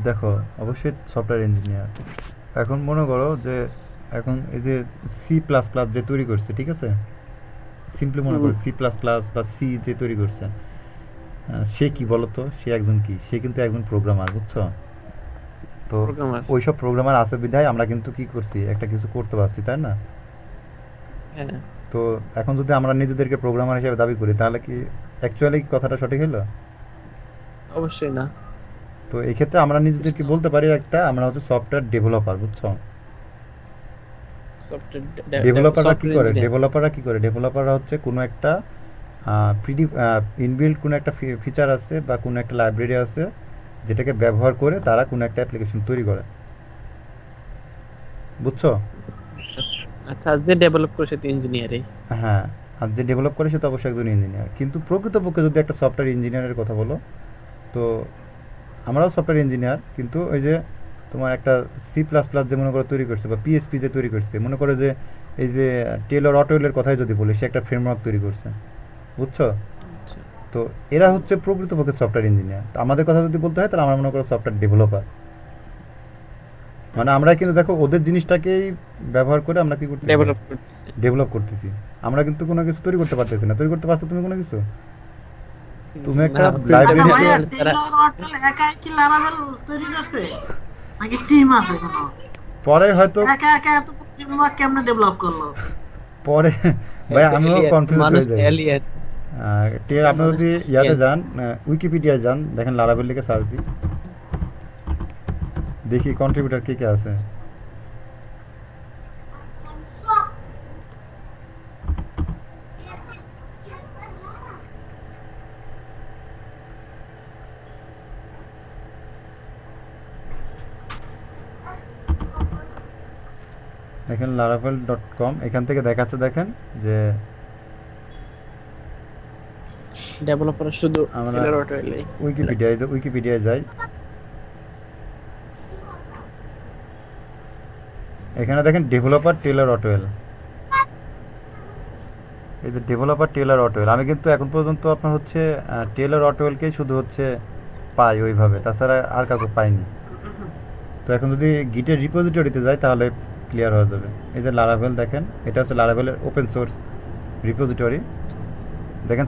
দেখো, অবশ্যই সফটওয়্যার ইঞ্জিনিয়ার। এখন মনে করো যে এখন এই যে C++ যে তৈরি করছে, ঠিক আছে? সিম্পলি মনে করো C++ বা সি যে তৈরি করছে, সে কি বলতো? সে একজন কি? সে কিন্তু একজন প্রোগ্রামার, বুঝছো? তো প্রোগ্রামার। ওইসব প্রোগ্রামার আছে বিধায় আমরা কিন্তু কি করছি, একটা কিছু করতে পারছি, তাই না? হ্যাঁ, তো এখন যদি আমরা নিজেদেরকে প্রোগ্রামার হিসেবে দাবি করি, তাহলে কি অ্যাকচুয়ালি কথাটা সঠিক হলো? অবশ্যই না। তো এই ক্ষেত্রে আমরা নিজেদেরকে বলতে পারি একটা, আমরা হচ্ছে সফটওয়্যার ডেভেলপার, বুঝছো? ডেভেলপাররা কি সফটওয়্যার করে? ইঞ্জিনিয়ার। ডেভেলপাররা হচ্ছে কোনো একটা প্রিডি ইনবিল্ট কোনো একটা ফিচার আছে বা কোনো একটা লাইব্রেরি আছে, যেটাকে ব্যবহার করে তারা কোনো একটা অ্যাপ্লিকেশন তৈরি করে, বুঝছো? আচ্ছা, যে ডেভেলপ করে সে তো ইঞ্জিনিয়ারই। হ্যাঁ, আর যে ডেভেলপ করে সে তো অবশ্যই একজন ইঞ্জিনিয়ার। কিন্তু প্রকৃতপক্ষে যদি একটা সফটওয়্যার ইঞ্জিনিয়ারের কথা বলো, তো আমরাও সফটওয়্যার ইঞ্জিনিয়ার, কিন্তু ওই যে তোমার একটা C++ যে মনে করো তৈরি করছে, বা পিএসপি যে তৈরি করছে, মনে করো যে এই যে টেলর অটোয়েলের কথাই যদি বলি, সে একটা ফ্রেমওয়ার্ক তৈরি করছে, বুঝছো? আচ্ছা, তো এরা হচ্ছে প্রকৃতপক্ষে সফটওয়্যার ইঞ্জিনিয়ার। তো আমাদের কথা যদি বলতে হয়, তাহলে আমরা মনে করো সফটওয়্যার ডেভেলপার। মানে আমরা কিন্তু দেখো ওদের জিনিসটাকেই ব্যবহার করে আমরা কি করতেছি, ডেভেলপ করতেছে। ডেভেলপ করতেছি। আমরা কিন্তু কোনো কিছু তৈরি করতে পারতেছি না। তৈরি করতে পারছো তুমি কোনো কিছু? তুমি না, একটা আচ্ছা লাইব্রেরিতে, ভাইয়া, তারা টেইলর অটল একাই কি লারাভেল তৈরি করছে, নাকি টিম আছে কোনো? পরে হয়তো, একা একা এত ফ্রেমওয়ার্ক কেমনে ডেভেলপ করলো? পরে ভাই আমিও এলিয়েন, কনফিউজ মানুষ হয়ে যাই। এলিয়েন। আপনি মানুষ যদি ইয়াতে এলিয়েন। যান, উইকিপিডিয়ায় যান, দেখেন লারাভেল লিখে সার্চ দিই, দেখি কন্ট্রিবিউটার কে কে আছে। দেখেন laravel.com, এখান থেকে দেখাচ্ছে, দেখেন যে ডেভেলপার শুধু আমরা টেলর অটোয়েলে। উইকিপিডিয়ায় যাই, এখানে দেখেন ডেভেলপার টেলর অটোয়েল। এই যে ডেভেলপার টেলর অটোয়েল, আমি কিন্তু এখন পর্যন্ত আপনার হচ্ছে টেলর অটোয়েলকেই শুধু হচ্ছে পাই ওইভাবে, তাছাড়া আর কাউকে পাইনি। তো এখন যদি গিটের রিপোজিটরিতে যাই, তাহলে ক্লিয়ার হয়ে যাবে। এই যে লারাভেল, দেখেন এটা হচ্ছে লারাভেলের ওপেন সোর্স রিপোজিটরি। দেখেন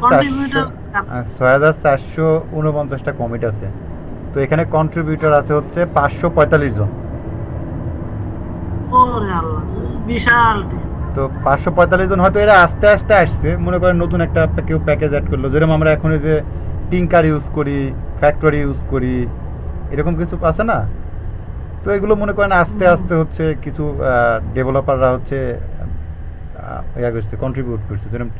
কন্ট্রিবিউটর। 6449টা কমিট আছে। তো এখানে কন্ট্রিবিউটর আছে হচ্ছে 545 জন। ওরে আল্লাহ, বিশাল টিম। তো 545 জন হয়তো এরা আস্তে আস্তে আসছে, মনে করেন নতুন একটা কেউ প্যাকেজ অ্যাড করলো, যেরকম আমরা এখন এই যে টিঙ্কার ইউজ করি, ফ্যাক্টরি ইউজ করি, এরকম কিছু আছে না? তো এগুলো মনে করেন আস্তে আস্তে হচ্ছে কিছু ডেভেলপাররা হচ্ছে ইয়া করছে, কন্ট্রিবিউট করছে। যেরকম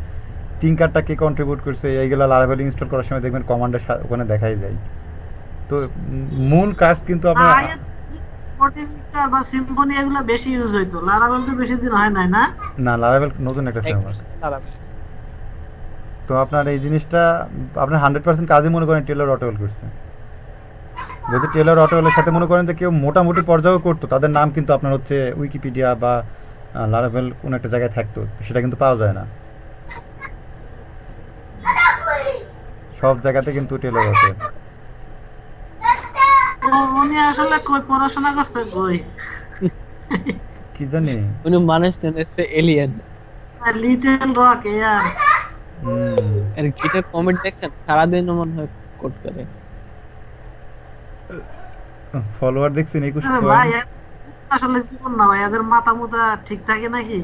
টিঙ্কারটা কে কন্ট্রিবিউট করছে, এইগুলো লারাভেল ইনস্টল করার সময় দেখবেন কমান্ডের ওখানে দেখাই যায়। তো মূল কাজ কিন্তু আপনার, প্রোটিনটার বা সিম্ফনি এগুলো বেশি ইউজ হইতো, লারাভেল তো বেশি দিন হয় নাই না। না, লারাভেল নতুন একটা এক ফ্রেমওয়ার্ক। বছর তারা তো আপনার এই জিনিসটা আপনার 100% কাজই মনে করেন টেলর অটোওয়েল করছে। যদি টেলর অটোওয়েলের সাথে মনে করেন যে কেউ মোটামুটি পর্যায়েও করতো, তাদের নাম কিন্তু আপনার হচ্ছে উইকিপিডিয়া বা লারাভেল কোনো একটা জায়গায় থাকতো, সেটা কিন্তু পাওয়া যায় না সব জায়গাতে কিন্তু টেলর অটোওয়েল। উনি আসলে কই পড়াশোনা করছে কই? কি জানি। উনি মানুষ তো হচ্ছে এলিয়েন। Little rock air. আর গিটার কমেন্ট দেখছেন সারাদিন মনে হয় কোড করে। ফলোয়ার দেখছেন 21 আরে ভাই পয়েন্ট। আসলে জীবন না ভাই, এদের মাথা মুথা ঠিক থাকে নাকি?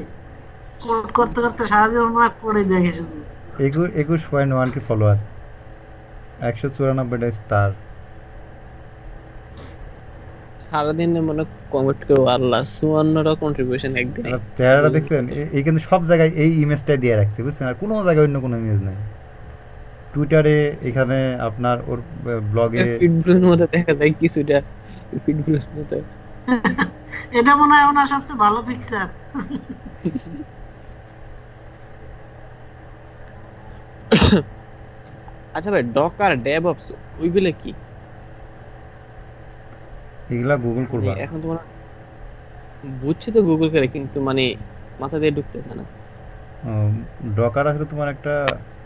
কোড করতে করতে সারাদিন ওরা করে দেখে শুধু। 21.1 কি ফলোয়ার, 194টা স্টার। সারাদিন মনে কমেন্ট করে আল্লাহ 54টা কন্ট্রিবিউশন একদিন। আর চেহারাটা দেখছেন, এই কিন্তু সব জায়গায় এই ইমেজটাই দিয়ে রাখছে, বুঝছেন, আর কোনো জায়গায় অন্য কোনো ইমেজ নাই। টুইটারে, এখানে আপনার ওর ব্লগে। ফিডগুলোর মধ্যে দেখা যায় কিছুটা, ফিডগুলোর মধ্যে। এটা মনে হয় ওনার সবচেয়ে ভালো পিকচার। আচ্ছা ভাই, ডকার ডেভঅপস ওইগুলো কি? এগুলা গুগল করবা। এখন তোমার বুঝছি তো গুগল করে, কিন্তু মানে মাথা দিয়ে ঢুকতেছে না। ডকার আসলে তোমার একটা,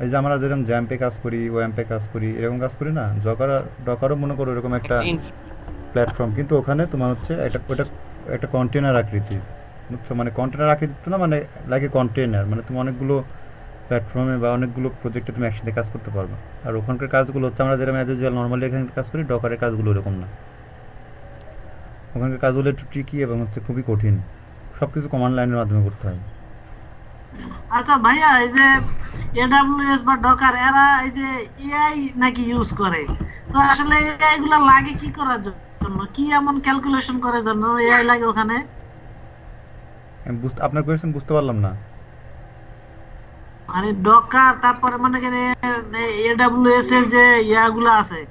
এই যে আমরা যেরকম জ্যাম্পে কাজ করি, ওয়াম্পে কাজ করি, এরকম কাজ করি না, ডকারও মনে করো এরকম একটা প্ল্যাটফর্ম, কিন্তু ওখানে তোমার হচ্ছে ওটা একটা কন্টেনার আকৃতি, বুঝছো, মানে কন্টেনার আকৃতি তো না, মানে লাগে কন্টেনার, মানে তুমি অনেকগুলো প্ল্যাটফর্মে বা অনেকগুলো প্রজেক্টে তুমি একসাথে কাজ করতে পারবে। আর ওখানকার কাজগুলো হচ্ছে আমরা যেরকম অ্যাজ ইউজুয়াল নর্মালি এখানে কাজ করি, ডকারের কাজগুলো এরকম না। ওখানকার কাজগুলো একটু ট্রিকি এবং হচ্ছে খুবই কঠিন, সব কিছু কমান্ড লাইনের মাধ্যমে করতে হয়। আচ্ছা ভাইয়া, এই যে এডব্লিউএস বা ডকার এরা এই যে এআই নাকি ইউজ করে, তো আসলে এআই গুলা লাগে কি করার জন্য? কি এমন ক্যালকুলেশন করে জন্য এআই লাগে ওখানে? আপনার কোয়েশ্চেন বুঝতে পারলাম না। মানে ডকার, তারপরে মানে এডব্লিউএস এর যে ইয়াগুলো আছে,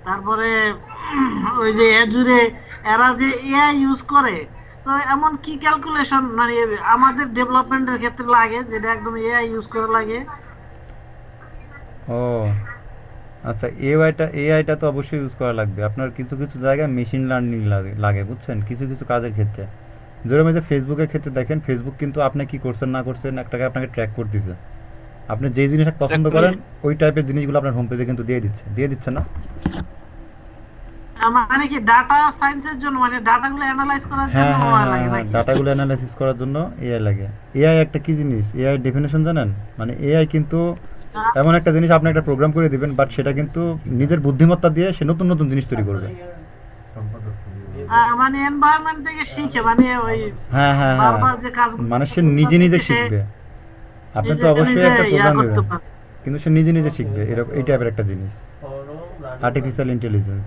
তারপরে ওই যে এজুরে এরা যে এআই ইউজ করে, তো এমন কি ক্যালকুলেশন মানে আমাদের ডেভেলপমেন্টের ক্ষেত্রে লাগে যেটা একদম এআই ইউজ করে লাগে? ও আচ্ছা, এআইটা তো অবশ্যই ইউজ করা লাগবে। আপনার কিছু কিছু জায়গায় মেশিন লার্নিং লাগে, বুঝছেন, কিছু কিছু কাজের ক্ষেত্রে। যেরকম এই যে ফেসবুকের ক্ষেত্রে দেখেন, ফেসবুক কিন্তু আপনি কি করছেন না করছেন একটাকে আপনাকে ট্র্যাক করতেছে। আপনি যেই জিনিসটা পছন্দ করেন ওই টাইপের জিনিসগুলো আপনার হোম পেজে কিন্তু দিয়ে দিচ্ছে না। মানে কি ডাটা সায়েন্সের জন্য, মানে ডাটাগুলো অ্যানালাইজ করার হ্যাঁ জন্য হ্যাঁ লাগে হ্যাঁ, নাকি? ডাটাগুলো অ্যানালাইসিস করার জন্য এআই লাগে। এআই একটা কি জিনিস, এআই ডেফিনেশন জানেন? মানে এআই কিন্তু এমন একটা জিনিস, আপনি একটা প্রোগ্রাম করে দিবেন, বাট সেটা কিন্তু নিজের বুদ্ধিমত্তা দিয়ে সে নতুন নতুন জিনিস তৈরি করবে। মানে এনভায়রনমেন্ট থেকে শিখে, মানে ওই হ্যাঁ হ্যাঁ হ্যাঁ, বারবার যে কাজগুলো মানে সে নিজে নিজে শিখবে। আপনি তো অবশ্যই একটা প্রোগ্রাম দেবেন, কিন্তু সে নিজে নিজে শিখবে, এরকম এই টাইপের একটা জিনিস, আর্টিফিশিয়াল ইন্টেলিজেন্স।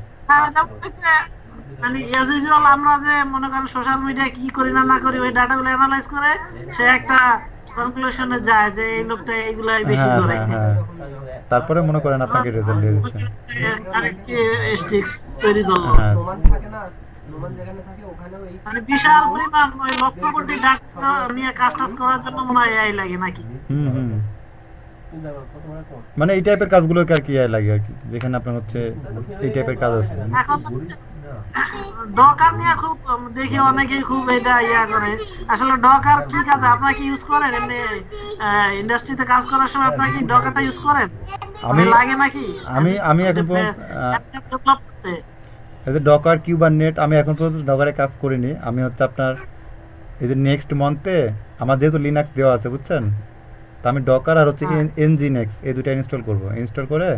মানে অ্যাজ ইউজুয়াল আমরা যে মনে করেন সোশ্যাল মিডিয়া কি করি না না করি, ওই ডাটাগুলো অ্যানালাইজ করে সে একটা কনক্লুশনে যায় যে এই লোকটা এইগুলাই বেশি হ্যাঁ করে। হ্যাঁ হ্যাঁ, তারপরে মনে করেন আপনাকে রেজাল্ট দিয়ে দিচ্ছে। স্টিক্স তৈরি করলো। হ্যাঁ, মানে বিশাল পরিমাণ ওই লক্ষ কোটি ডাটা নিয়ে কাজ টাজ করার জন্য মনে হয় এআই লাগে নাকি? হুম হুম, মানে এই টাইপের কাজগুলোকে আর কি এআই লাগে আর কি, যেখানে আপনার হচ্ছে এই টাইপের কাজ আছে। এখন ডকার নিয়ে খুব দেখি অনেকেই খুব এটা ইয়া করে। আসলে ডকার কি কাজে আপনারা কি ইউজ করেন? এমনি ইন্ডাস্ট্রিতে কাজ করার সময় আপনারা কি ডকারটা ইউজ করেন? আমি লাগে নাকি? আমি এখন ডেভেলপ করতে এই যে ডকার কিউবারনেট, আমি এখন পর্যন্ত ডকারে কাজ করিনি। আমি হচ্ছে আপনার এই যে নেক্সট মান্থে আমার যেহেতু লিনাক্স দেওয়া আছে, বুঝছেন, তা আমি ডকার আর হচ্ছে এনজিনেক্স এই দুটো ইনস্টল করব। ইনস্টল করে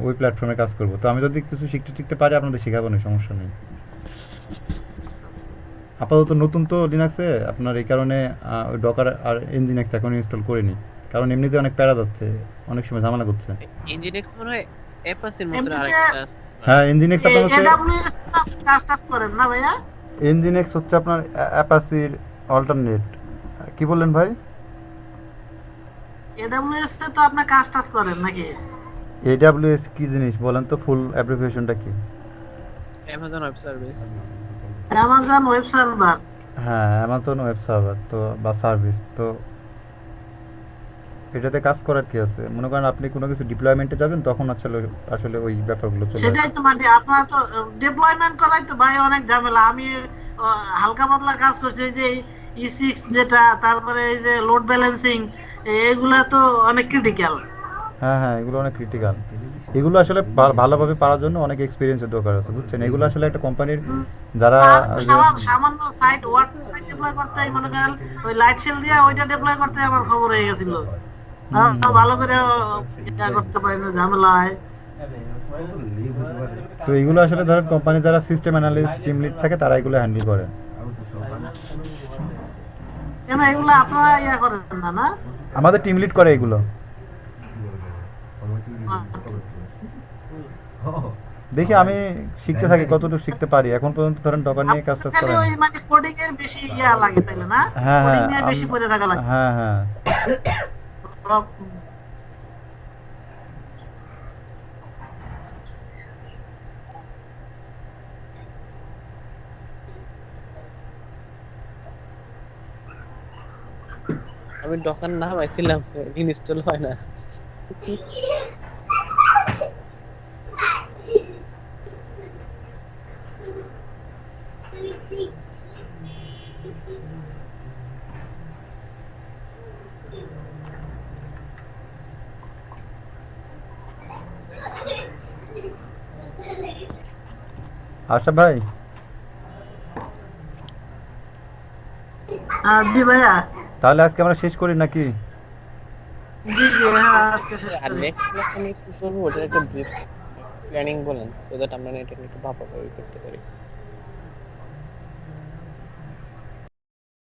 ওই প্ল্যাটফর্মে কাজ করব। তো আমি যদি কিছু শিখতে পারি আপনাদের শেখাবো না, সমস্যা নেই। আপাতত নতুন তো লিনাক্সে আপনার, এই কারণে ওই ডকার আর এনজিনেক্স এখন ইনস্টল করিনি, কারণ এমনিতে অনেক প্যারা যাচ্ছে, অনেক সময় ঝামেলা করছে। ইনজিনেক্স মনে হয় অ্যাপাসের মতো আরেকটা। হ্যাঁ, এনজিনেক্স আপনার হচ্ছে এডব্লিউএস কাজ টাজ করেন না ভাইয়া? এনজিনেক্স হচ্ছে আপনার অ্যাপাসির অল্টারনেট। কি বললেন ভাই? এডব্লিউএস এ তো আপনি কাজ টাজ করেন নাকি? এডব্লিউএস কি জিনিস বলেন তো, ফুল অ্যাব্রিভিয়েশনটা কি? Amazon web service. Amazon web server. হ্যাঁ, অ্যামাজন ওয়েব সার্ভার তো বা সার্ভিস তো এটাতে কাজ করার কি আছে? মনে করেন আপনি কোনো কিছু ডিপ্লয়মেন্টে যাবেন তখন আসলে আসলে ওই ব্যাপারগুলো চলে আসে। সেটাই তো মানে আপনারা তো ডিপ্লয়মেন্ট করাই তো ভাই অনেক ঝামেলা। আমি হালকা পাতলা কাজ করছি, এই যে E6 যেটা, তারপরে এই যে লোড ব্যালেন্সিং, এগুলা তো অনেক ক্রিটিক্যাল। হ্যাঁ হ্যাঁ, এগুলো অনেক ক্রিটিক্যাল। এগুলো আসলে ভালোভাবে পারার জন্য অনেক এক্সপিরিয়েন্সের দরকার আছে, বুঝছেন? এগুলো আসলে একটা কোম্পানির যারা ওই যে সামান্য সাইট ওয়ার্ড সাইট ডিপ্লয় করতে মনে করেন ওই লাইট সেল দিয়ে ওইটা ডিপ্লয় করতে আমার খবর হয়ে গেছিল। হুম, ভালো করে ইয়া করতে পারি না, ঝামেলা হয়। তো এগুলো আসলে ধরেন কোম্পানি যারা সিস্টেম অ্যানালিস্ট টিম লিড থাকে তারা এগুলো হ্যান্ডেল করে। কেন এগুলো আপনারা ইয়া করেন না, না? আমাদের টিম লিড করে এগুলো। দেখি আমি শিখতে থাকি, কতটুকু শিখতে পারি। এখন পর্যন্ত ধরেন ডকার নিয়ে কাজ টাজ খালি করেন। ওই মানে কোডিং এর বেশি ইয়া লাগে তাইলে, না? হ্যাঁ কোডিং হ্যাঁ নিয়ে বেশি পড়ে থাকা লাগে। হ্যাঁ হ্যাঁ। আমি ডকার নামাইছিলাম, ইনস্টল হয় না। আচ্ছা ভাই, জি ভাইয়া। তাহলে আজকে আমরা শেষ করি নাকি? জি জি, হ্যাঁ আজকে শেষ আর করি। নেক্সট ক্লাসে আমি কি করবো ওটার একটা ব্রিফ প্ল্যানিং বলেন, সো দ্যাট আমরা এটা নিয়ে একটু ভালোভাবে করতে পারি।